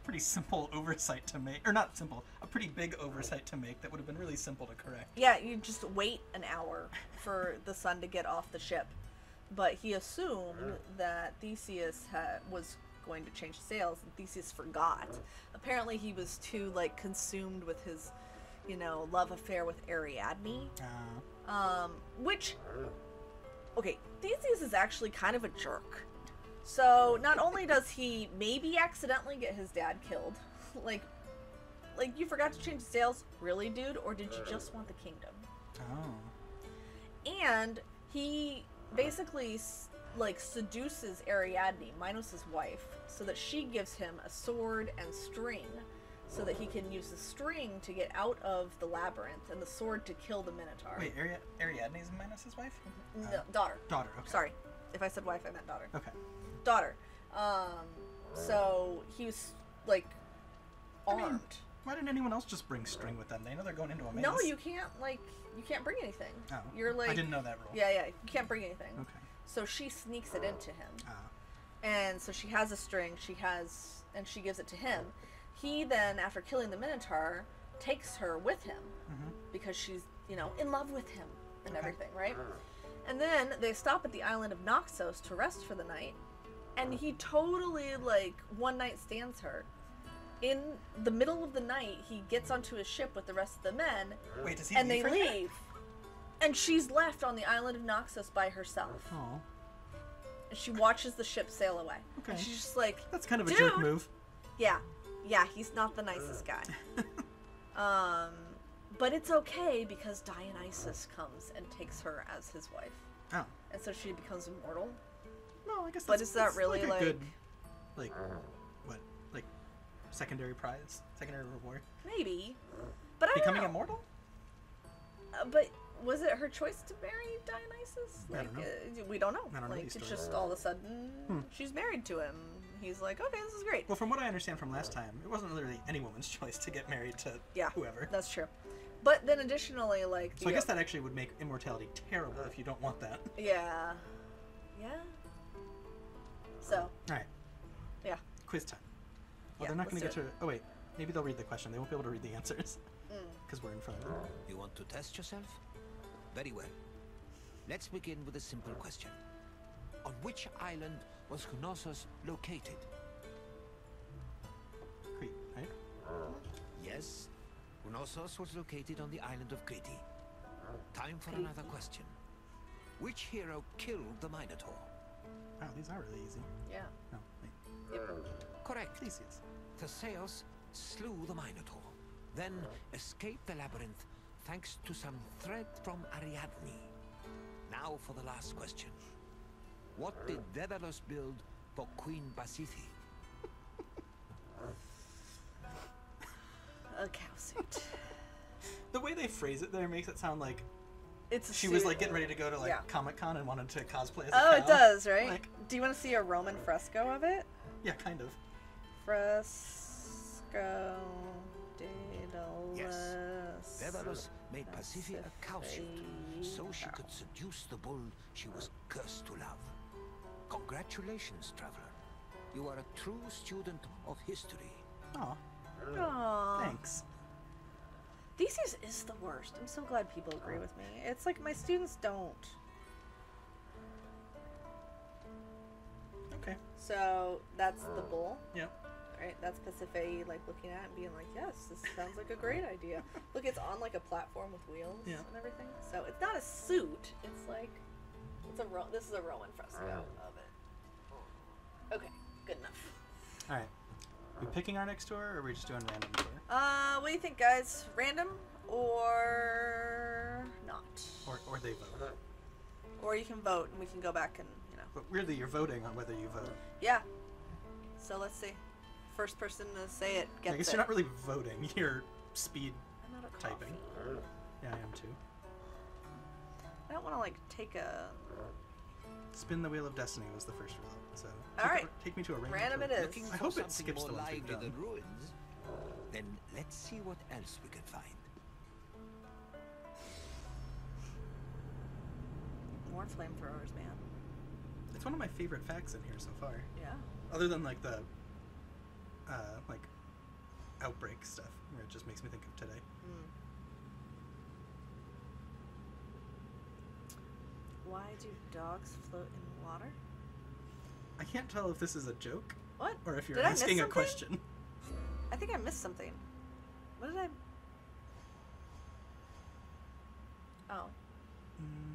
Pretty simple oversight to make. Or not simple, a pretty big oversight to make that would have been really simple to correct. Yeah, you just wait an hour for the son to get off the ship. But he assumed that Theseus was going to change sails, and Theseus forgot. Apparently he was too, like, consumed with his, love affair with Ariadne. Which, okay, Theseus is actually kind of a jerk. So, not only does he maybe accidentally get his dad killed, like you forgot to change the sails? Really, dude? Or did you just want the kingdom? Oh. And he basically, like, seduces Ariadne, Minos' wife, so that she gives him a sword and string, so that he can use the string to get out of the labyrinth, and the sword to kill the Minotaur. Wait, Ariadne's Minos' wife? No, daughter. Daughter, okay. Sorry. If I said wife, I meant daughter. Okay. Daughter. So he was, like, armed. I mean, why didn't anyone else just bring string with them? They know they're going into a maze. No, you can't bring anything. Oh. You're like... I didn't know that rule. Yeah, you can't bring anything. Okay. So she sneaks it into him. Ah. And so she has a string, and she gives it to him. He then, after killing the Minotaur, takes her with him, because she's, in love with him and everything, right? And then they stop at the island of Knossos to rest for the night, and he totally, like, one night stands her. In the middle of the night, he gets onto his ship with the rest of the men, Wait, does he and they leave her there? leave. And she's left on the island of Knossos by herself. Oh. And she watches the ship sail away. Okay. And she's just like, That's kind of a Dude! jerk move. Yeah, he's not the nicest guy. But it's okay because Dionysus comes and takes her as his wife. Oh. And so she becomes immortal. No, I guess But that's, is that that's really, like a like- good, like, what, like, secondary prize? Secondary reward? Maybe. But I Becoming don't know. immortal? But Was it her choice to marry Dionysus? I don't know. We don't know. I don't know Like, these it's stories. just all of a sudden she's married to him. He's like, okay, this is great. Well, from what I understand from last time, it wasn't really any woman's choice to get married to whoever. That's true. But then additionally, like... So I guess that actually would make immortality terrible if you don't want that. Yeah. Yeah. So. Alright. Yeah. Quiz time. Well, Yeah, they're not going to let's get to... Oh, wait. Maybe they'll read the question. They won't be able to read the answers. Because we're in front of them. You want to test yourself? Very well. Let's begin with a simple question. On which island was Knossos located? Crete, right? Yes, Knossos was located on the island of Crete. Time for another question. Which hero killed the Minotaur? Wow, these are really easy. Yeah. No, wait. Correct. Theseus. Theseus slew the Minotaur, then escaped the labyrinth thanks to some thread from Ariadne. Now for the last question. What did Daedalus build for Queen Basithi? A cow suit. The way they phrase it there makes it sound like It's a she suit. was like getting ready to go to like Yeah. Comic-Con and wanted to cosplay as a Oh, cow. it does, right? Like, Do you want to see a Roman fresco of it? yeah, kind of. Fresco Daedalus. Daedalus made Pasiphae a cow suit so she could seduce the bull she was cursed to love. Congratulations, traveler. You are a true student of history. Aw, Aww. thanks. Theseus is the worst. I'm so glad people agree with me. It's like my students don't. Okay. So that's the bull, Yeah. right? That's Pasiphae like looking at it and being like, yes, this sounds like a great idea. Look, it's on like a platform with wheels Yeah. and everything. So it's not a suit. It's like this is a Roman fresco of it. Okay, good enough. All right. We picking our next tour, or are we just doing random tour? What do you think, guys? Random or not? Or they vote. Or you can vote and we can go back and, you know. But weirdly, you're voting on whether you vote. Yeah. So let's see. First person to say it gets I guess it. you're not really voting. You're speed I'm out of typing. coffee. Yeah, I am too. I don't want to like take a Spin the Wheel of Destiny was the first result. So All right. take me to a random Random tour. it is. Looking I for hope it something skips more the ones we've lively done. than ruins? Then let's see what else we can find. more flamethrowers, man. It's one of my favorite facts in here so far. Yeah. Other than like the like outbreak stuff, where it just makes me think of today. Why do dogs float in water? I can't tell if this is a joke What? or if you're Did I miss asking a something? question. I think I missed something. What did I? Oh. I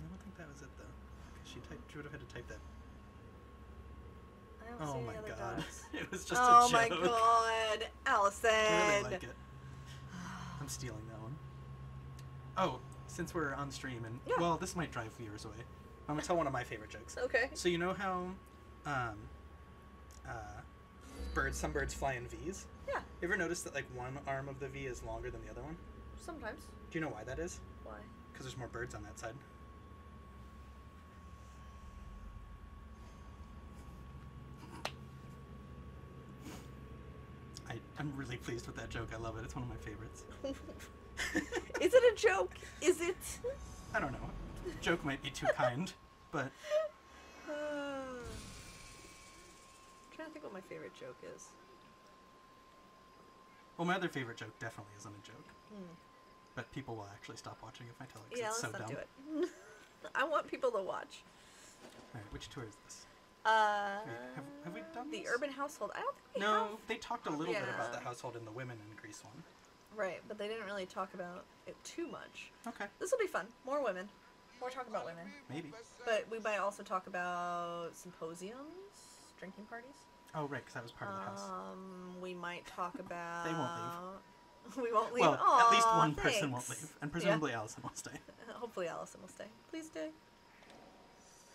don't think that was it though. 'Cause she would have had to type that. I don't Oh see my any other god. dogs. It was just Oh a my joke. god, Allison. I really like it. I'm stealing that one. Oh, since we're on stream and Yeah. well, this might drive viewers away. I'm gonna tell one of my favorite jokes. Okay. So you know how some birds fly in V's? Yeah. You ever notice that like one arm of the V is longer than the other one? Sometimes. Do you know why that is? Why? Because there's more birds on that side. I'm really pleased with that joke. I love it. It's one of my favorites. Is it a joke? Is it? I don't know. Joke might be too kind, but I'm trying to think what my favorite joke is. well, my other favorite joke definitely isn't a joke. But people will actually stop watching if I tell it because Yeah, it's let's so not dumb. do it. I want people to watch. All right, which tour is this? Have we done The this? Urban Household. I don't think we No, have. they talked a little bit about Yeah. the household in the women in Greece one. Right, but they didn't really talk about it too much. Okay, This will be fun. More women. More talk about women. maybe. But we might also talk about symposiums, drinking parties. Oh, right, because that was part of the house. We might talk about. They won't leave. We won't leave. Well, at least Aw, one person won't thanks. leave, and presumably Allison will stay. Hopefully Allison will stay. Please stay.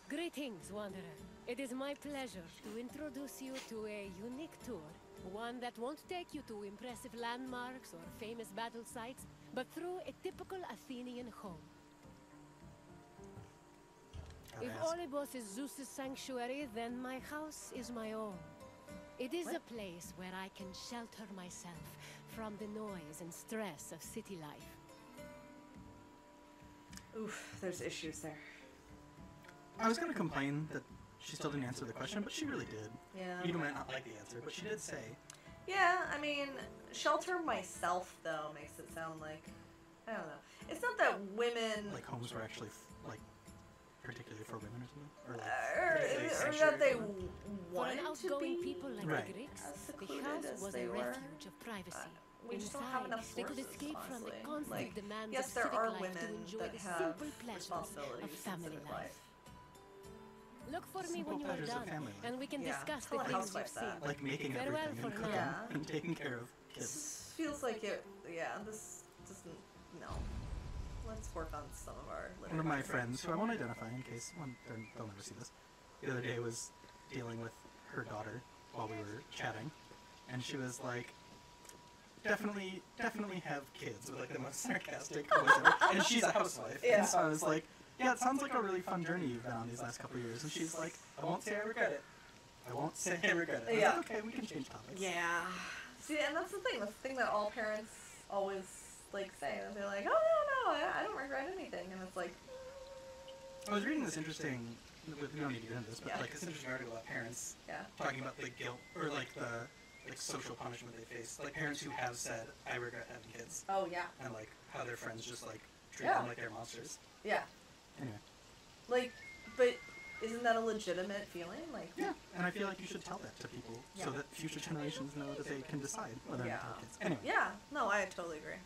Greetings, Wanderer. It is my pleasure to introduce you to a unique tour. One that won't take you to impressive landmarks or famous battle sites, but through a typical Athenian home. If Gotta ask. Olympus is Zeus's sanctuary, then my house is my own. It is What? a place where I can shelter myself from the noise and stress of city life. Oof, there's issues there. I was gonna complain that she still didn't answer the question, but she really did. Yeah. You might not like the answer, but she did say, Yeah, I mean, shelter myself, though, makes it sound like, I don't know. It's not that women, like, homes were actually, like, particularly for women or something? Or, like, or particularly that sanctuary they for women? For wanted an to outgoing be people like Right. the Greeks, as the secluded house as was they a were. refuge of privacy. We just don't have Inside, enough they could sources, escape from the honestly. constant Like, demands yes, of there civic are life to women enjoy that the have simple pleasures of responsibilities in family civic life. life. Look for me Simple when you are pleasures of done, family life. and we can Yeah, discuss tell the a things housewife you've seen. that. Like, making Farewell everything for and now. cooking Yeah. and taking care of kids. This feels like it, yeah, this doesn't, no. Let's work on some of our One of my literature. friends, who I won't identify in case they'll never see this, the other day was dealing with her daughter while we were chatting, and she was like, definitely have kids, with like the most sarcastic voice ever. And she's a housewife. Yeah. And so I was like, yeah, it sounds like a really fun journey you've been on these last couple of years. And she's like, I won't say I regret it. I won't say I regret it. I was Yeah. like, okay, we can change topics. Yeah. See, and that's the thing. That's the thing that all parents always like say. They're like, oh no, I don't regret anything, and it's like, I was reading this interesting, we don't need to get into this, but Yeah. like this interesting article about parents yeah, talking about the guilt, or like the like social punishment they face. Like parents who have said, I regret having kids. oh yeah, And like how their friends just like treat Yeah. them like they're monsters. yeah. Anyway. Like, but isn't that a legitimate feeling? Like, Yeah, and I feel like you should tell that to people so Yeah. that future generations know that they can decide whether or not to Yeah. have kids. Anyway. yeah. No, I totally agree.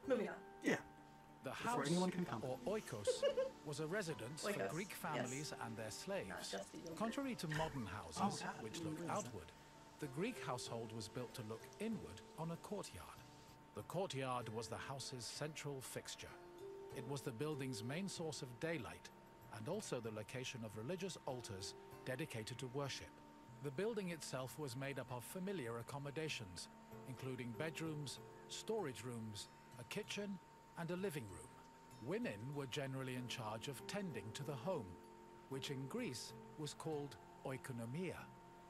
Moving on. Yeah. The Before house, anyone can comment. or oikos, was a residence for Oikos, Greek yes. families and their Not slaves. just the yogurt. Contrary to modern houses, God, which I look didn't realize that. outward, the Greek household was built to look inward on a courtyard. The courtyard was the house's central fixture. It was the building's main source of daylight, and also the location of religious altars dedicated to worship. The building itself was made up of familiar accommodations, including bedrooms, storage rooms, a kitchen, and a living room. Women were generally in charge of tending to the home, which in Greece was called oikonomia,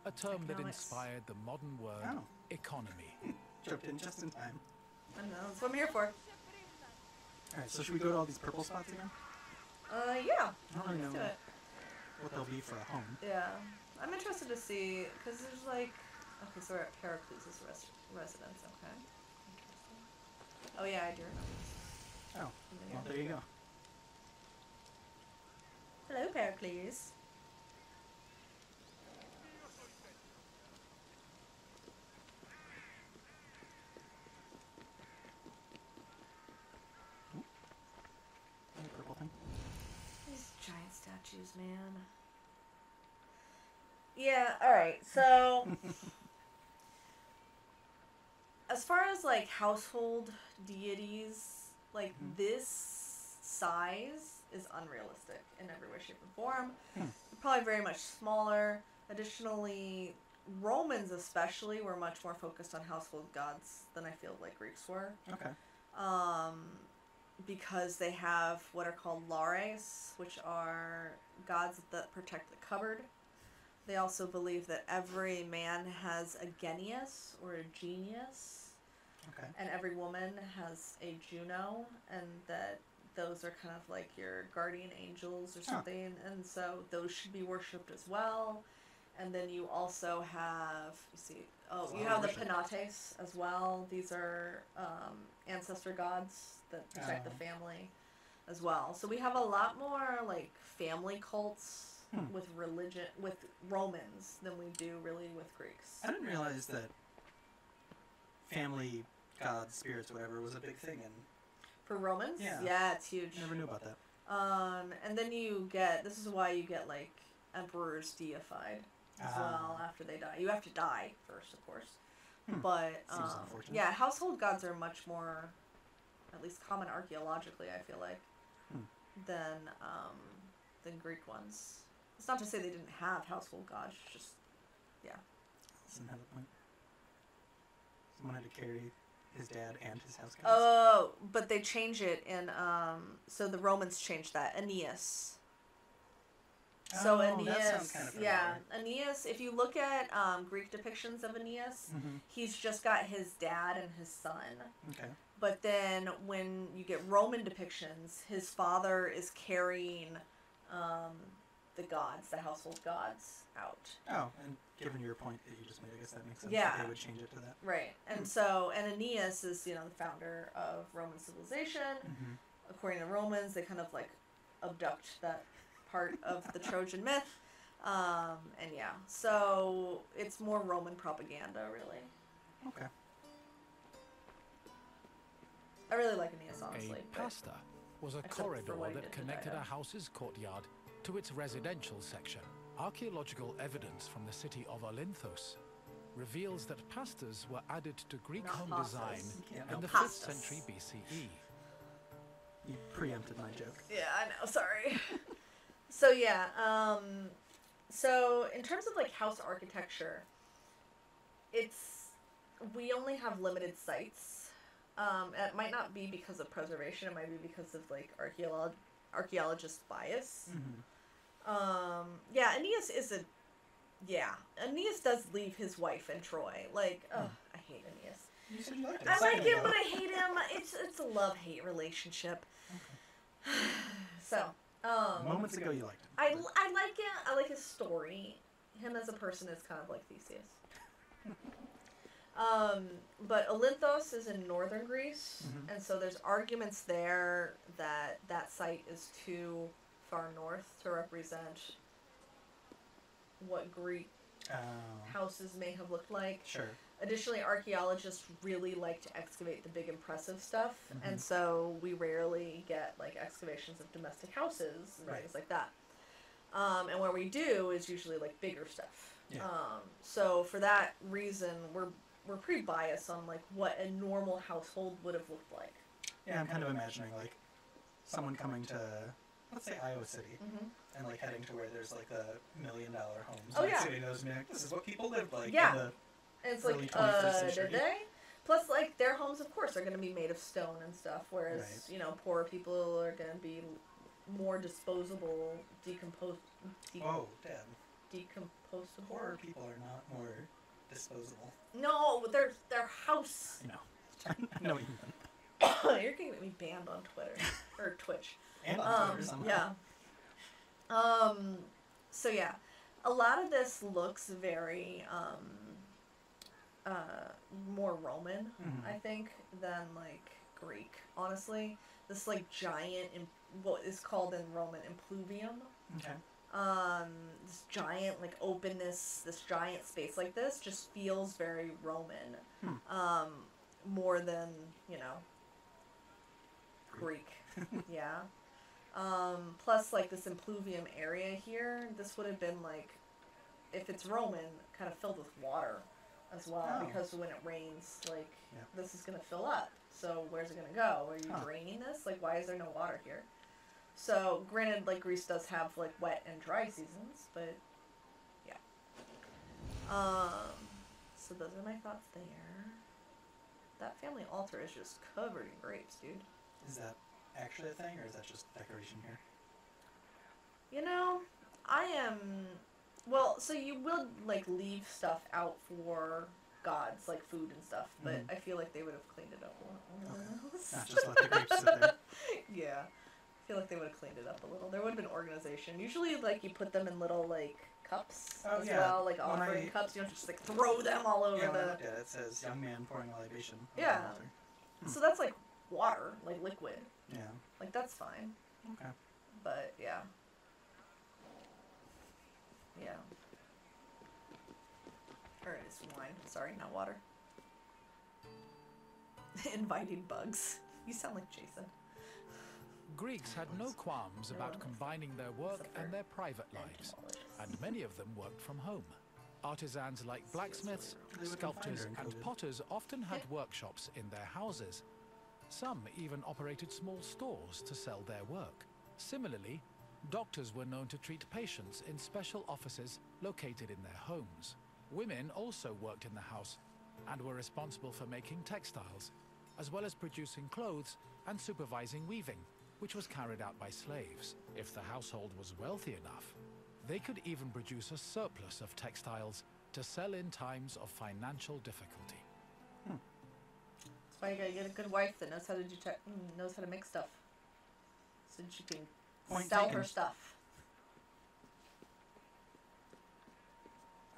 a term that Economics. inspired the modern word Oh. economy. Jumped in just in time. I know. That's what I'm here for. Alright, so should we go to all these purple spots again? Yeah. I don't really Let's do know it. what they'll be for a home. Yeah. I'm interested to see, because there's like, okay, so we're at Pericles' residence, okay. Interesting. Oh yeah, I do remember. Oh, And then well, there you go. Hello, Pericles. Any purple thing? These giant statues, man. Yeah, alright, so as far as like household deities, like this size is unrealistic in every way, shape, and form. Probably very much smaller. Additionally, Romans especially were much more focused on household gods than I feel like Greeks were. Okay. Because they have what are called lares, which are gods that protect the cupboard. They also believe that every man has a genius or a genius, Okay. and every woman has a Juno, and that those are kind of like your guardian angels or Huh. something, and so those should be worshipped as well. And then you also have, you see, There's a you lot have of the worship. Penates as well. These are ancestor gods that protect the Oh. family as well. So we have a lot more like family cults with religion, with Romans than we do really with Greeks. I didn't realize that family, gods, spirits, whatever, was a big thing, and For Romans, Yeah. it's huge. never knew about that. And then you get, this is why you get like emperors deified as Ah. well after they die. You have to die first, of course. Hmm. But Seems unfortunate. yeah, household gods are much more, at least common archaeologically, I feel like, than Greek ones. It's not to say they didn't have household gods, just Doesn't have a point. Someone had to carry his dad and his house guys. Oh, but they change it in, so the Romans changed that. Aeneas. So Aeneas, that sounds kind of familiar. yeah, Aeneas, if you look at Greek depictions of Aeneas, he's just got his dad and his son. Okay. But then when you get Roman depictions, his father is carrying the gods, the household gods, out. Oh, and given your point that you just made, I guess that makes sense. Yeah. That they would change it to that. Right. And so, and Aeneas is, the founder of Roman civilization. According to Romans, they kind of like abduct that part of the Trojan myth. And yeah, so it's more Roman propaganda, really. Okay. I really like Aeneas, honestly. A pasta was a Except for corridor what he that did to connected Dido. a house's courtyard to its residential section. Archaeological evidence from the city of Olympos reveals that pastas were added to Greek Not home pastas. design Yeah, in no, the pastas. 5th century BCE. You preempted my joke. Yeah, I know. Sorry. So yeah, so in terms of like house architecture, we only have limited sites. It might not be because of preservation. It might be because of like archaeologist bias. Yeah, Aeneas does leave his wife in Troy. Like, I hate Aeneas. You said you liked it. I like him, but I hate him. It's a love-hate relationship. So, Moments ago, you liked him. I like it. I like his story. Him as a person is kind of like Theseus. But Olympos is in northern Greece, and so there's arguments there that that site is too far north to represent what Greek houses may have looked like. Sure. Additionally, archaeologists really like to excavate the big impressive stuff, and so we rarely get like excavations of domestic houses and things like that. And what we do is usually like bigger stuff. Yeah. So for that reason, we're pretty biased on like what a normal household would have looked like. Yeah, I'm kind of imagining like someone coming to, let's say, Iowa City, and like heading to where there's like $1 million homes. Oh, and yeah. Sitting those and being like, this is what people lived like. Yeah. In the And it's early like, 21st century. did they? Plus, like, their homes, of course, are going to be made of stone and stuff, whereas, Right. Poorer people are going to be more disposable, Oh, Dad. decomposable. Poorer people are not more disposable. No, their house. I know. I know what you meant. You're going to get me banned on Twitter. Or Twitch. And on Twitter somehow. Yeah. So yeah, a lot of this looks very more Roman, I think, than like Greek. Honestly, this like giant, what is called in Roman impluvium. Okay. This giant like openness, this giant space like this just feels very Roman. More than Greek. Yeah. Plus, like, this impluvium area here, this would have been, like, if it's Roman, kind of filled with water as well. Oh. Because when it rains, like, this is going to fill up. So where's it going to go? Are you draining this? Like, why is there no water here? So, granted, like, Greece does have, like, wet and dry seasons, but, yeah. So those are my thoughts there. That family altar is just covered in grapes, dude. Is that actually a thing, or is that just decoration here? Well, so you will, like, leave stuff out for gods, like food and stuff, but I feel like they would have cleaned it up a little. Not just let the grapes sit there. Yeah. I feel like they would have cleaned it up a little. There would have been organization. Usually, like, you put them in little, like, cups as well, like offering cups. You don't just, like, throw them all over Yeah, when I the... looked at it, it says young man pouring a libation on Yeah. the altar. So that's, like, water, like, liquid. Yeah. Like, that's fine. Okay. But, yeah. Yeah. Or it's wine. Sorry, not water. Inviting bugs. You sound like Jason. Greeks had no qualms about combining their work and their private lives, and many of them worked from home. Artisans like blacksmiths, sculptors, and potters often had workshops in their houses. Some even operated small stores to sell their work. Similarly, doctors were known to treat patients in special offices located in their homes. Women also worked in the house and were responsible for making textiles, as well as producing clothes and supervising weaving, which was carried out by slaves. If the household was wealthy enough, they could even produce a surplus of textiles to sell in times of financial difficulty. That's why you gotta get a good wife that knows how to knows how to make stuff, so she can sell her stuff.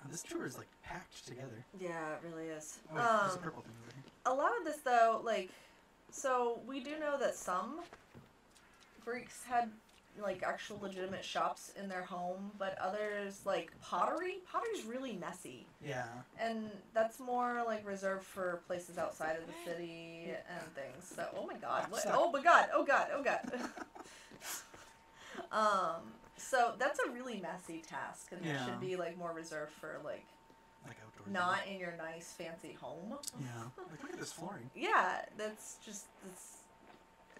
This tour is like packed together. Yeah, it really is. Oh, wait, there's a purple thing over here. A lot of this, though, like, so we do know that some Greeks had like actual legitimate shops in their home, but others, like pottery's really messy. Yeah. And that's more like reserved for places outside of the city and things. So, oh my god, what? Oh my god, oh god, oh god. So that's a really messy task, and it should be like more reserved for like outdoors. not in your nice fancy home. Yeah. Like, look at this flooring. Yeah, that's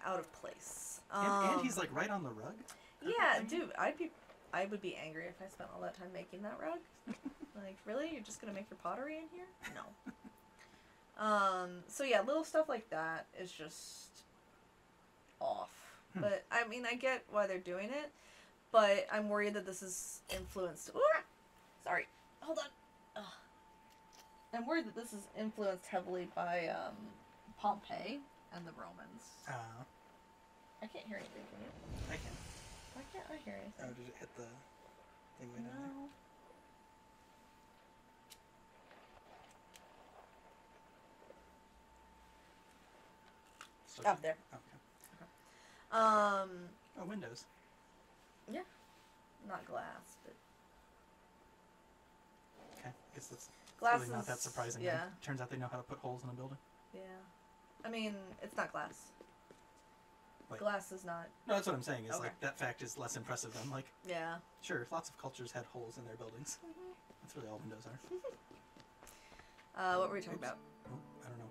out of place. And he's like right on the rug. Yeah, dude, I would be angry if I spent all that time making that rug. Like, really? You're just gonna make your pottery in here? No. So yeah, little stuff like that is just off. But I mean, I get why they're doing it, but I'm worried that this is influenced. Ooh, sorry, hold on. Ugh. I'm worried that this is influenced heavily by Pompeii and the Romans. I can't hear anything, can you? I can. Why can't I hear anything? Oh, did it hit the thing way down there? No. Up there. Oh, okay. Oh, windows. Yeah. Not glass, but okay. I guess that's glass really not that surprising. Yeah. Turns out they know how to put holes in a building. Yeah. I mean, it's not glass. Like, glass is not. No, that's what I'm saying. Is Okay. like that fact is less impressive than like. Yeah. Sure, lots of cultures had holes in their buildings. That's really all windows are. What were we talking about? Oh, I don't know.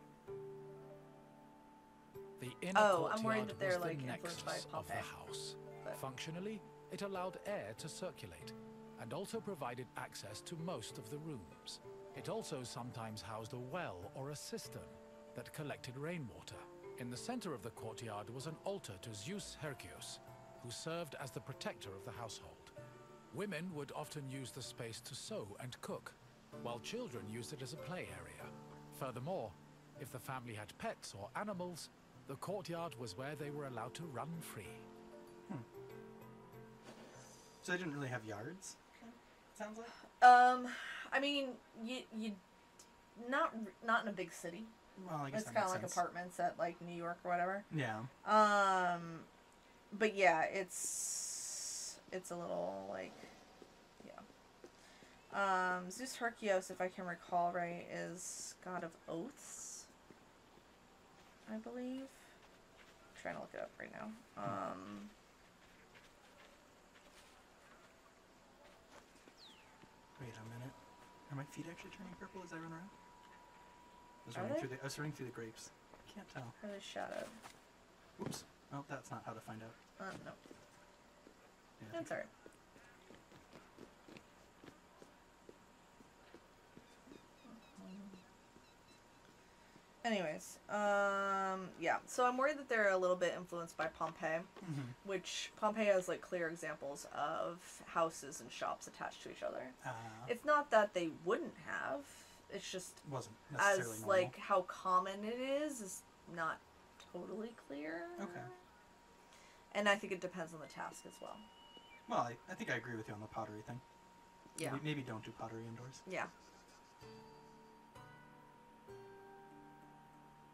The inner I'm worried courtyard that they're was the like influenced by nexus of the Pompeii. house. But Functionally, it allowed air to circulate and also provided access to most of the rooms. It also sometimes housed a well or a cistern that collected rainwater. In the center of the courtyard was an altar to Zeus Hercules, who served as the protector of the household. Women would often use the space to sew and cook, while children used it as a play area. Furthermore, if the family had pets or animals, the courtyard was where they were allowed to run free. So they didn't really have yards. Sounds like. I mean, you not in a big city. Well, I guess It's that kind of makes like sense. apartments at like New York or whatever. Yeah. But yeah, it's a little like, yeah. Zeus Hercules, if I can recall right, is god of oaths, I believe. I'm trying to look it up right now. Wait a minute. Are my feet actually turning purple as I run around? Are they? I was running through the grapes. Can't tell. Are they shadowed? Whoops. Well, that's not how to find out. No. Yeah, That's alright. Anyways, yeah. So I'm worried that they're a little bit influenced by Pompeii, which Pompeii has like clear examples of houses and shops attached to each other. It's not that they wouldn't have. It's just wasn't necessarily as normal. like how common it is not totally clear. Okay. And I think it depends on the task as well. Well, I think I agree with you on the pottery thing. Yeah. Maybe don't do pottery indoors. Yeah.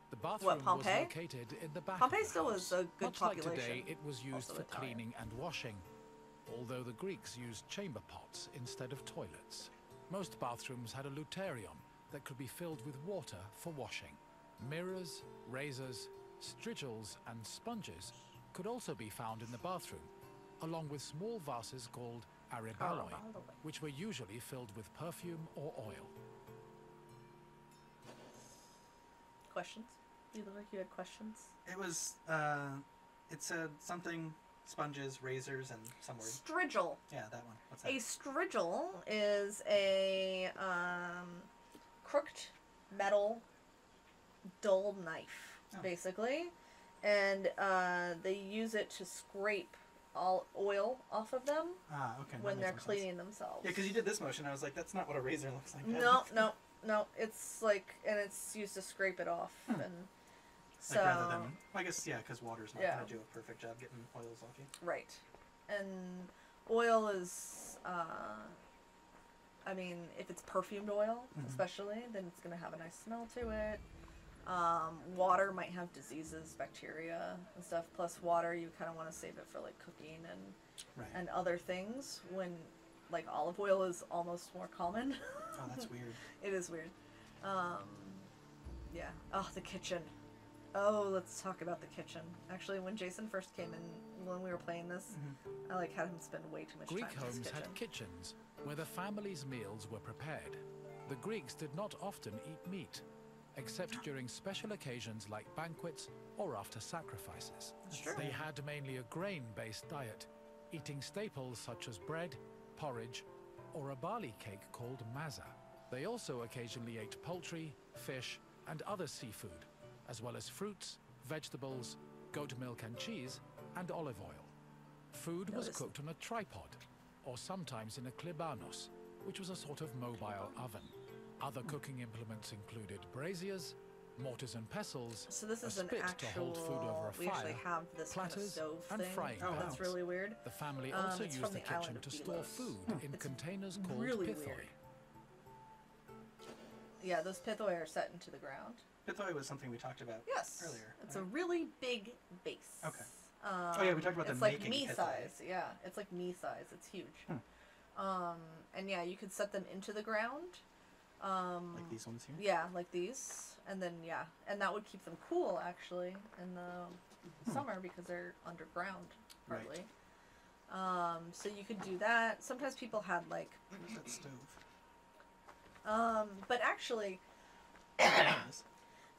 The bathroom was Pompeii? located in the back Pompeii of the still house. was a good Much population. like today, it was used Also for Italian. cleaning and washing, although the Greeks used chamber pots instead of toilets. Most bathrooms had a luterion that could be filled with water for washing. Mirrors, razors, strigils, and sponges could also be found in the bathroom, along with small vases called ariballoi, which were usually filled with perfume or oil. Questions? You look like you had questions. It was, it said something, sponges, razors, and some word. Strigil. Yeah, that one. What's that? A strigil is a crooked metal dull knife. basically, and they use it to scrape all oil off of them Okay. when they're cleaning themselves. Yeah, because you did this motion. I was like, that's not what a razor looks like. No. It's like, and it's used to scrape it off, and so like rather than, I guess, yeah, because water's not going to do a perfect job getting oils off you. Right, and oil is, I mean, if it's perfumed oil, especially, then it's going to have a nice smell to it. Water might have diseases, bacteria, and stuff. Plus, water, you kind of want to save it for like cooking and other things. When like olive oil is almost more common. Oh, that's weird. It is weird. Yeah. Oh, the kitchen. Oh, let's talk about the kitchen. Actually, when Jason first came in, when we were playing this, I like had him spend way too much Greek time in homes his kitchen. had kitchens where the family's meals were prepared. The Greeks did not often eat meat, except during special occasions like banquets or after sacrifices. Sure. They had mainly a grain-based diet, eating staples such as bread, porridge, or a barley cake called maza. They also occasionally ate poultry, fish, and other seafood, as well as fruits, vegetables, goat milk and cheese, and olive oil. Food was cooked on a tripod, or sometimes in a klibanos, which was a sort of mobile oven. Other cooking implements included braziers, mortars and pestles, So this is a an spit actual. to hold food over a We actually fire, have this kind of platters, stove and thing. frying That's pans. really weird. The family also it's used from the the island kitchen of to store Delos. food in It's containers called really pithoi. weird. Yeah, those pithoi are set into the ground. Pithoi was something we talked about earlier. It's a really big base. Okay. Oh yeah, we talked about it's the like making me pithoi. size. Yeah, it's like me size. It's huge. And yeah, you could set them into the ground. Like these ones here? Yeah, like these. And then, yeah. And that would keep them cool, actually, in the summer because they're underground, partly. Right. So you could do that. Sometimes people had, like... Where's that stove? But actually,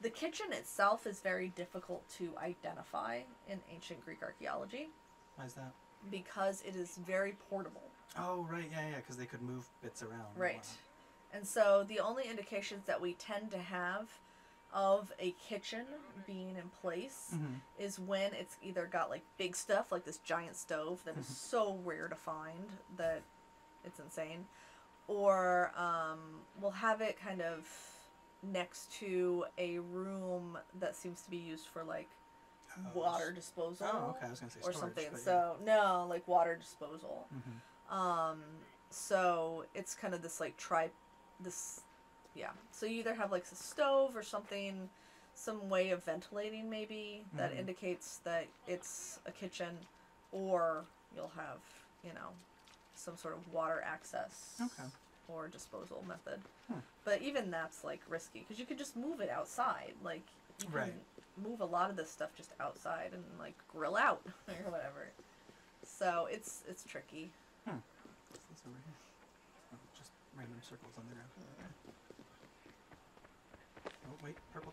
the kitchen itself is very difficult to identify in ancient Greek archaeology. Why is that? Because it is very portable. Oh, right, yeah, because they could move bits around. Right. Wow. And so the only indications that we tend to have of a kitchen being in place is when it's either got like big stuff, like this giant stove that is so rare to find that it's insane, or we'll have it kind of next to a room that seems to be used for like water disposal. Oh, okay, I was going to say or storage, something. but So no, like water disposal. So it's kind of this like so you either have like a stove or something, some way of ventilating maybe that indicates that it's a kitchen, or you'll have, you know, some sort of water access or disposal method. But even that's like risky because you could just move it outside. Like you can move a lot of this stuff just outside and like grill out or whatever. So it's tricky. What's this over here? Oh, just random circles on the ground. Oh, wait, purple.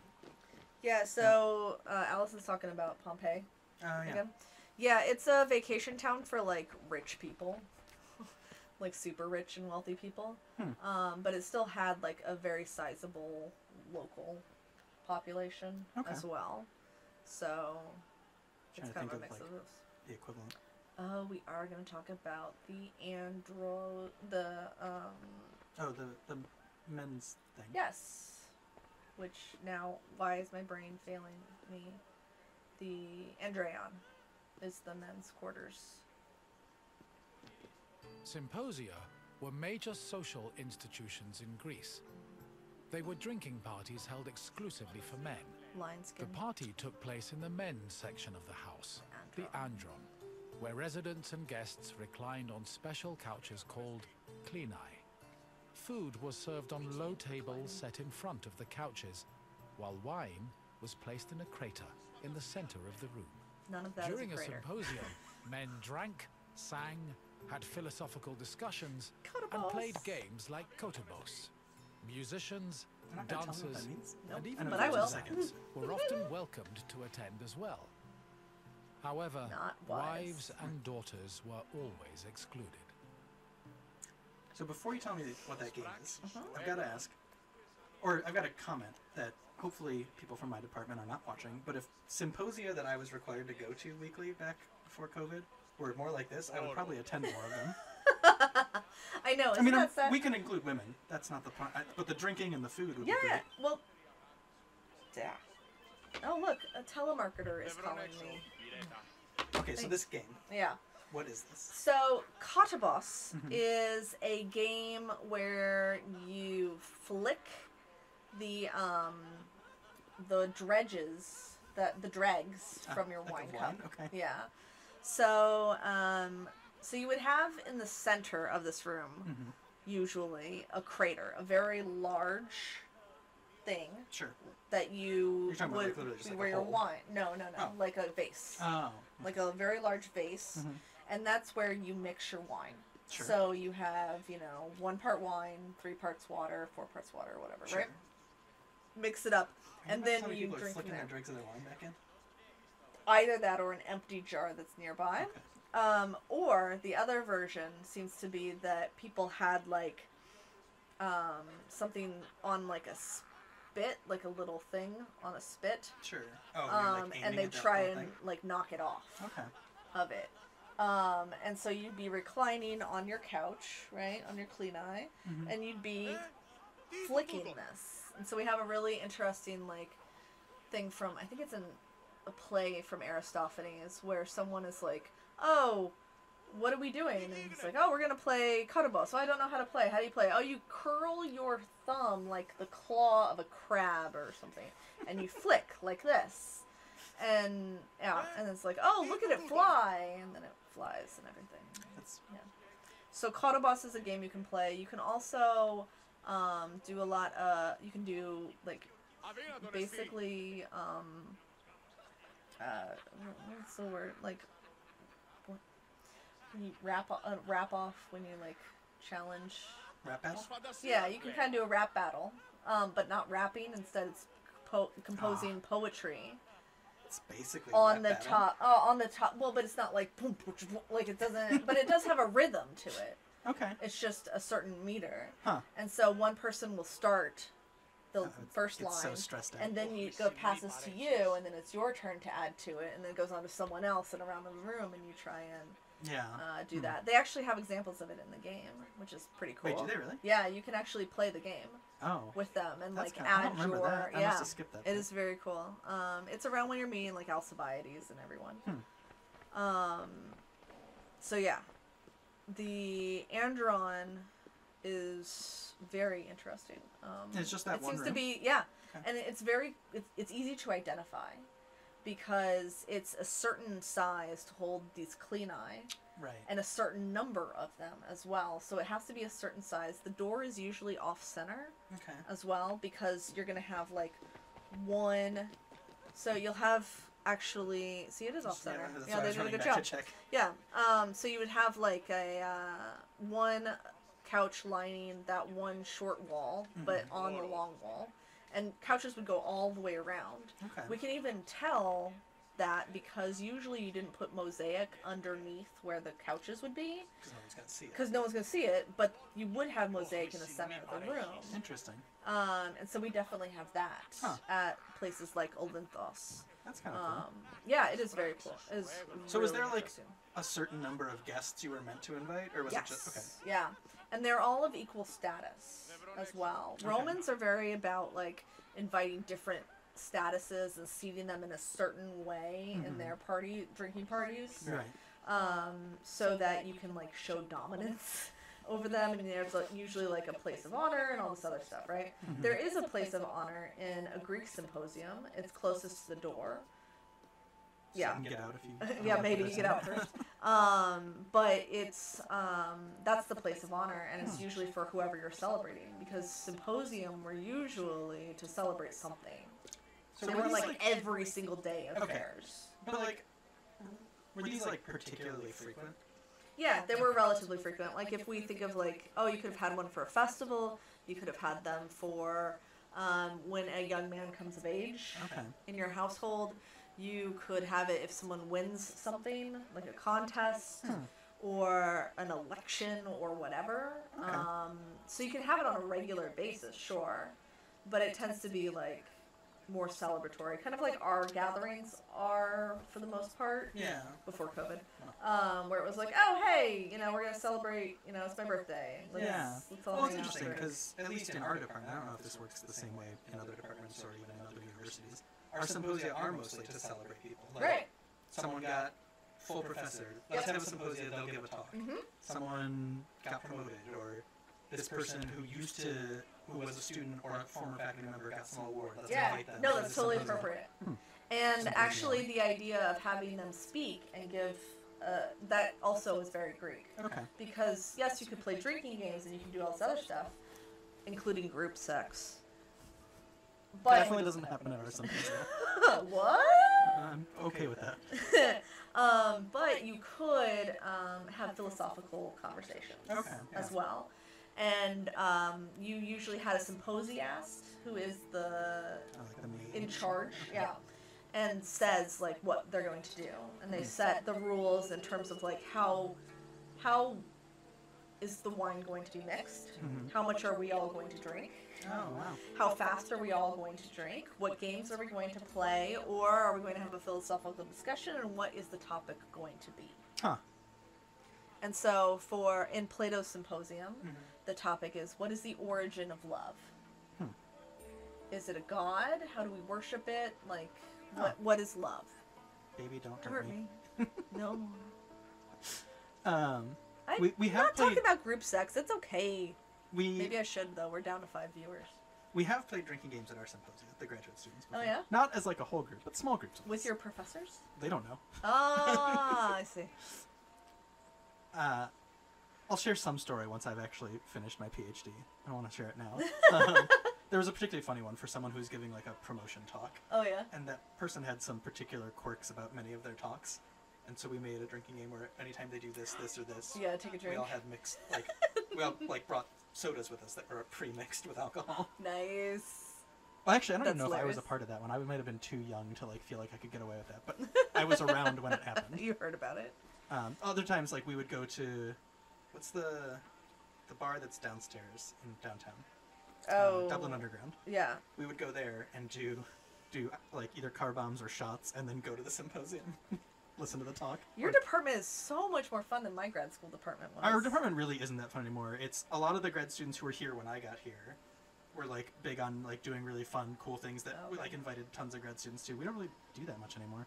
Yeah, so Allison's talking about Pompeii. Yeah. Again. Yeah, it's a vacation town for like rich people. Like super rich and wealthy people. But it still had like a very sizable local population as well. So it's kind of a mix of those. The equivalent. We are going to talk about the the men's thing. Yes. Which now, why is my brain failing me? The Andreon is the men's quarters. Symposia were major social institutions in Greece. They were drinking parties held exclusively for men. Lion-skin. The party took place in the men's section of the house, the andron, where residents and guests reclined on special couches called klini. Food was served on low tables set in front of the couches, while wine was placed in a crater in the center of the room. None of that During is a a crater. symposium, men drank, sang, had philosophical discussions, and Kotobos. played games like kotobos. Musicians, I'm not gonna tell me what dancers, that means. and Nope, even but I will. seconds were often welcomed to attend as well. However, Not wives and daughters were always excluded. So before you tell me what that game is, I've got to ask, or I've got a comment that hopefully people from my department are not watching, but if symposia that I was required to go to weekly back before COVID were more like this, I would probably attend more of them. I know. I mean, That sad? we can include women. That's not the point. But the drinking and the food would be Yeah. great. Well. Yeah. Oh look, a telemarketer is calling me. Okay, so this game, Yeah. what is this? So, Kottabos is a game where you flick the dregs from your Like wine a cup. wine? Okay. Yeah. So, so you would have in the center of this room, usually, a crater, a very large thing Sure. that you You're talking about, would like, literally just like where a your hole? wine. No, Oh. like a vase. Oh. Like a very large vase, and that's where you mix your wine. Sure. So you have, 1 part wine, 3 parts water, 4 parts water, whatever, Sure. right? Mix it up, and How then many you people are drink from flicking there. their drinks of their wine back in? Either that or an empty jar that's nearby. Okay. Or the other version seems to be that people had like something on like a spit, like a little thing on a spit. Sure. Oh, you're, like, And aiming they at that try whole and thing? like knock it off Okay. of it. And so you'd be reclining on your couch, right, on your clean-eye, and you'd be flicking this. And so we have a really interesting like thing from, I think it's in a play from Aristophanes, where someone is like, "Oh, what are we doing?" And he's like, "Oh, we're gonna play Kottabos." So I don't know how to play. How do you play? Oh, you curl your thumb like the claw of a crab or something, and you flick like this. And yeah, and it's like, "Oh, look at it fly," and then it flies and everything. That's So Kottabos is a game you can play. You can also do a lot. You can do like basically what's the word, like what, you wrap off when you like challenge. rap battle? Yeah, you can kind of do a rap battle, but not rapping. Instead, it's composing poetry It's basically on rap the battle. top. On the top. Well, but it's not like boom, like it doesn't. But it does have a rhythm to it. Okay. It's just a certain meter. Huh. And so one person will start the first It's line, so stressed out. and then you go passes to you, and then it's your turn to add to it, and then it goes on to someone else and around the room, and you try and Yeah. do that. They actually have examples of it in the game, which is pretty cool. Wait, do they really? Yeah, you can actually play the game Oh. with them and That's like kinda- I add don't remember your that. I yeah. must have skipped that It bit. is very cool. It's around when you're meeting like Alcibiades and everyone. So yeah, the Andron is very interesting. It's just that it one seems to room? be yeah, Okay. and it's easy to identify because it's a certain size to hold these clean-eye Right. and a certain number of them as well. So it has to be a certain size. The door is usually off-center Okay. as well because you're gonna have like one. So you'll have actually see it is off-center. that's Yeah, why I they was did a running good back job. to check. Yeah. So you would have like a one couch lining that one short wall, but on the long wall, and couches would go all the way around. Okay. We can even tell that because usually you didn't put mosaic underneath where the couches would be Because no one's gonna see it. because no one's gonna see it, but you would have mosaic in the center of the room. Interesting. And so we definitely have that Huh. at places like Olympos. That's kind of cool. Yeah, it is very cool. It is So was really there like interesting. a certain number of guests you were meant to invite, or was Yes. it just okay? Yeah. And they're all of equal status as well. Okay. Romans are very about like inviting different statuses and seating them in a certain way in their drinking parties. Right. So that you can like show dominance over them, and there's like, usually like a place of honor and all this other stuff, right? There is a place of honor in a Greek symposium. It's closest to the door. So Yeah. you can get out if you. Yeah, maybe you get out first. But it's that's the place of honor, and it's usually for whoever you're celebrating, because symposium were usually to celebrate something. So They were were these, like every single day of Okay. fairs. But like, were these like particularly frequent? Yeah, they were relatively frequent. Like if we think of like, oh, you could have had one for a festival. You could have had them for when a young man comes of age Okay. in your household. You could have it if someone wins something, like a contest or an election or whatever. Okay. So you can have it on a regular basis, sure. but it tends to be like more celebratory, kind of like our gatherings are for the most part. Yeah. Before COVID, where it was like, oh hey, we're gonna celebrate, it's my birthday. Let's all Well, it's hang out interesting and drink. because at least in our department, I don't know if this works the same way in other departments or even in other universities. Our symposia are mostly to celebrate people. Like, Right. someone got full professor. Let's have a symposia. They'll give a talk. Someone got promoted, or this person who was a student or a former faculty member got some award. Let's invite them. No, to that's the totally symposium. appropriate. And actually, the idea of having them speak and give that also is very Greek. Okay. Because yes, you could play drinking games and you can do all this other stuff, including group sex. But Definitely doesn't happen at our symposia. what? I'm okay with that. But you could have philosophical conversations as well. And you usually had a symposiast who is in charge, and says like what they're going to do, and they set the rules in terms of like how is the wine going to be mixed, how much are we all going to drink, how fast are we all going to drink, what games are we going to play, or are we going to have a philosophical discussion, and what is the topic going to be. And so in Plato's Symposium, the topic is, what is the origin of love? Is it a god? How do we worship it? Like, what is love? Baby, don't hurt me. No. We have not talking about group sex. It's okay. Maybe I should, though. We're down to 5 viewers. We have played drinking games at our symposia, the graduate students. Oh, yeah? Not as like a whole group, but small groups. With your professors? They don't know. Ah, I see. I'll share some story once I've actually finished my PhD. I don't want to share it now. There was a particularly funny one for someone who was giving like a promotion talk. Oh, yeah? And that person had some particular quirks about many of their talks. And so we made a drinking game where anytime they do this, this, or this, yeah, take a drink. we all had mixed, like, we all like brought sodas with us that were pre-mixed with alcohol. Nice. Well, actually, I don't even know hilarious. if I was a part of that one. I might have been too young to like feel like I could get away with that, but I was around when it happened. You heard about it. Other times, like we would go to, what's the bar that's downstairs in downtown? Oh. Dublin Underground. Yeah. We would go there and do like either car bombs or shots, and then go to the symposium, listen to the talk. Your department is so much more fun than my grad school department was. Our department really isn't that fun anymore. It's a lot of the grad students who were here when I got here were like big on like doing really fun, cool things that we like invited tons of grad students to. We don't really do that much anymore.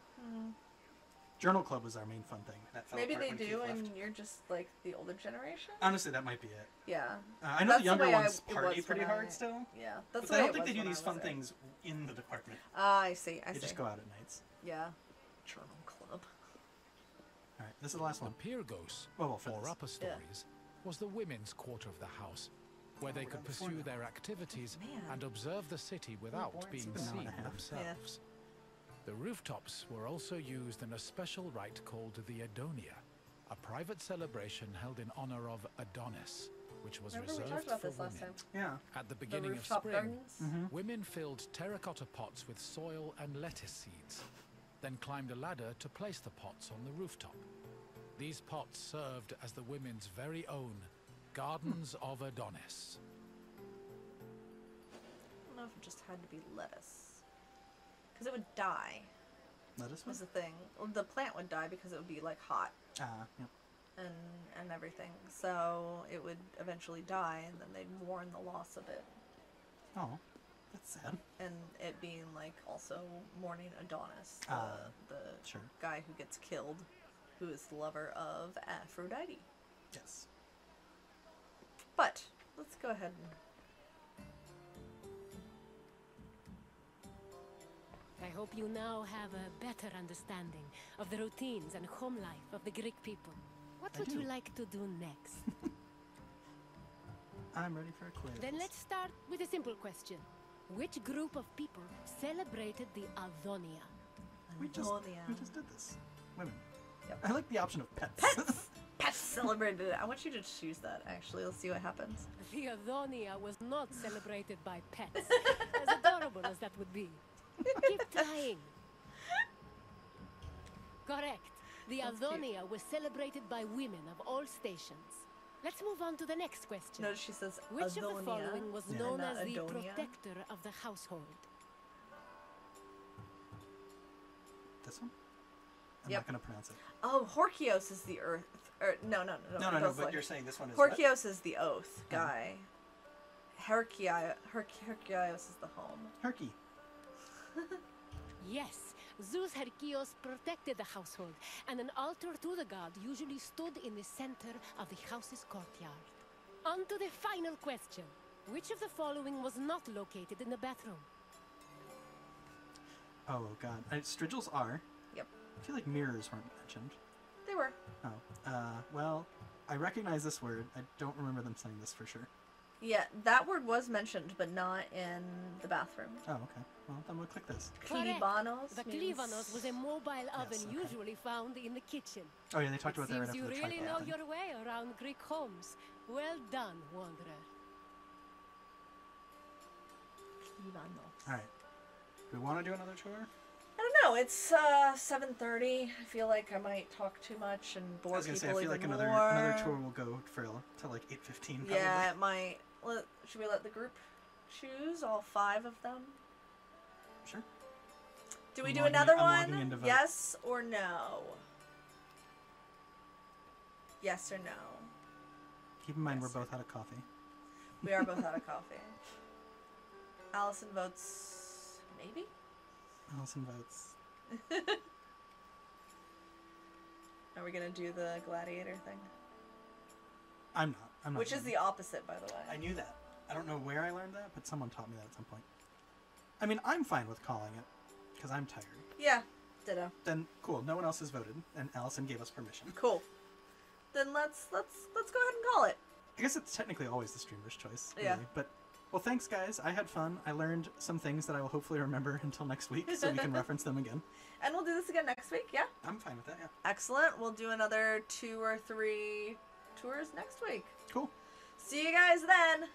Journal club was our main fun thing. That fell Maybe apart they when do, Keith and left. you're just like the older generation. Honestly, that might be it. Yeah. I know That's the younger the way ones it party was pretty when hard I- still. Yeah. That's But the I way don't it think they was do when these I fun was there. things in the department. Ah, I see. I They see. just go out at nights. Yeah. Journal club. All right, this is the last The one. Pyrgos, Oh, well, for or this. upper stories, was the women's quarter of the house, where they we're could done before pursue now. their activities Man. and observe the city without boring being It's been an hour seen and a half. themselves. The rooftops were also used in a special rite called the Adonia, a private celebration held in honor of Adonis, which was Remember we talked reserved about for this last women. time. Yeah. At the The beginning of rooftop spring, gardens. women filled terracotta pots with soil and lettuce seeds, then climbed a ladder to place the pots on the rooftop. These pots served as the women's very own Gardens of Adonis. I don't know if it just had to be lettuce. Because it would die, Lettuce was was. the thing. Well, the plant would die because it would be like hot Yep. and everything. So it would eventually die, and then they'd mourn the loss of it. Oh, that's sad. And it being like also mourning Adonis, the Sure. guy who gets killed, who is the lover of Aphrodite. Yes. But let's go ahead and I hope you now have a better understanding of the routines and home life of the Greek people. What I would do. you like to do next? I'm ready for a quiz. Then let's start with a simple question. Which group of people celebrated the Adonia? We just Adonia. did this. Women. Yep. I like the option of pets. Pets celebrated it. I want you to choose that, actually. Let's see what happens. The Adonia was not celebrated by pets, as adorable as that would be. Keep trying. Correct. The Adonia was celebrated by women of all stations. Let's move on to the next question. Notice she says Which Adonia, of the following was Yeah. known and as not the Adonia. protector of the household? This one? I'm Yep. not going to pronounce it. Oh, Horkios is the earth. Or, no. No, it goes but like- you're saying this one is what? Horkios is the oath guy. Herkios is the home. Herky. Yes, Zeus Herkios protected the household, and an altar to the god usually stood in the center of the house's courtyard. On to the final question. Which of the following was not located in the bathroom? Oh, God. Strigils are. Yep. I feel like mirrors weren't mentioned. They were. Oh. Well, I recognize this word. I don't remember them saying this for sure. Yeah, that word was mentioned, but not in the bathroom. Oh, okay. Well, then we'll click this. Correct. Klibanos The means- Klibanos was a mobile oven okay. usually found in the kitchen. Oh, yeah, they talked It about that right seems after you the really tripod know thing. your way around Greek homes. Well done, wanderer. Klibanos. All right. Do we want to do another tour? I don't know. It's 7:30. I feel like I might talk too much and I bore was going to people say, I feel like even another more. tour will go till like 8:15 probably. Yeah, it might. Should we let the group choose all 5 of them? Sure. Do we I'm do logging another in- I'm logging one? in to vote. Yes or no? Yes or no? Keep in mind Yes. we're both out of coffee. We are both out of coffee. Allison votes maybe? Allison votes. Are we gonna do the gladiator thing? I'm not. I'm not. Which is voting. the opposite, by the way. I knew that. I don't know where I learned that, but someone taught me that at some point. I mean, I'm fine with calling it, because I'm tired. Yeah, ditto. Then, cool, no one else has voted, and Allison gave us permission. Cool. Then let's go ahead and call it. I guess it's technically always the streamer's choice, really. Yeah. But, well, thanks, guys. I had fun. I learned some things that I will hopefully remember until next week, so we can reference them again. And we'll do this again next week, yeah? I'm fine with that, yeah. Excellent. We'll do another 2 or 3 tours next week. Cool. See you guys then.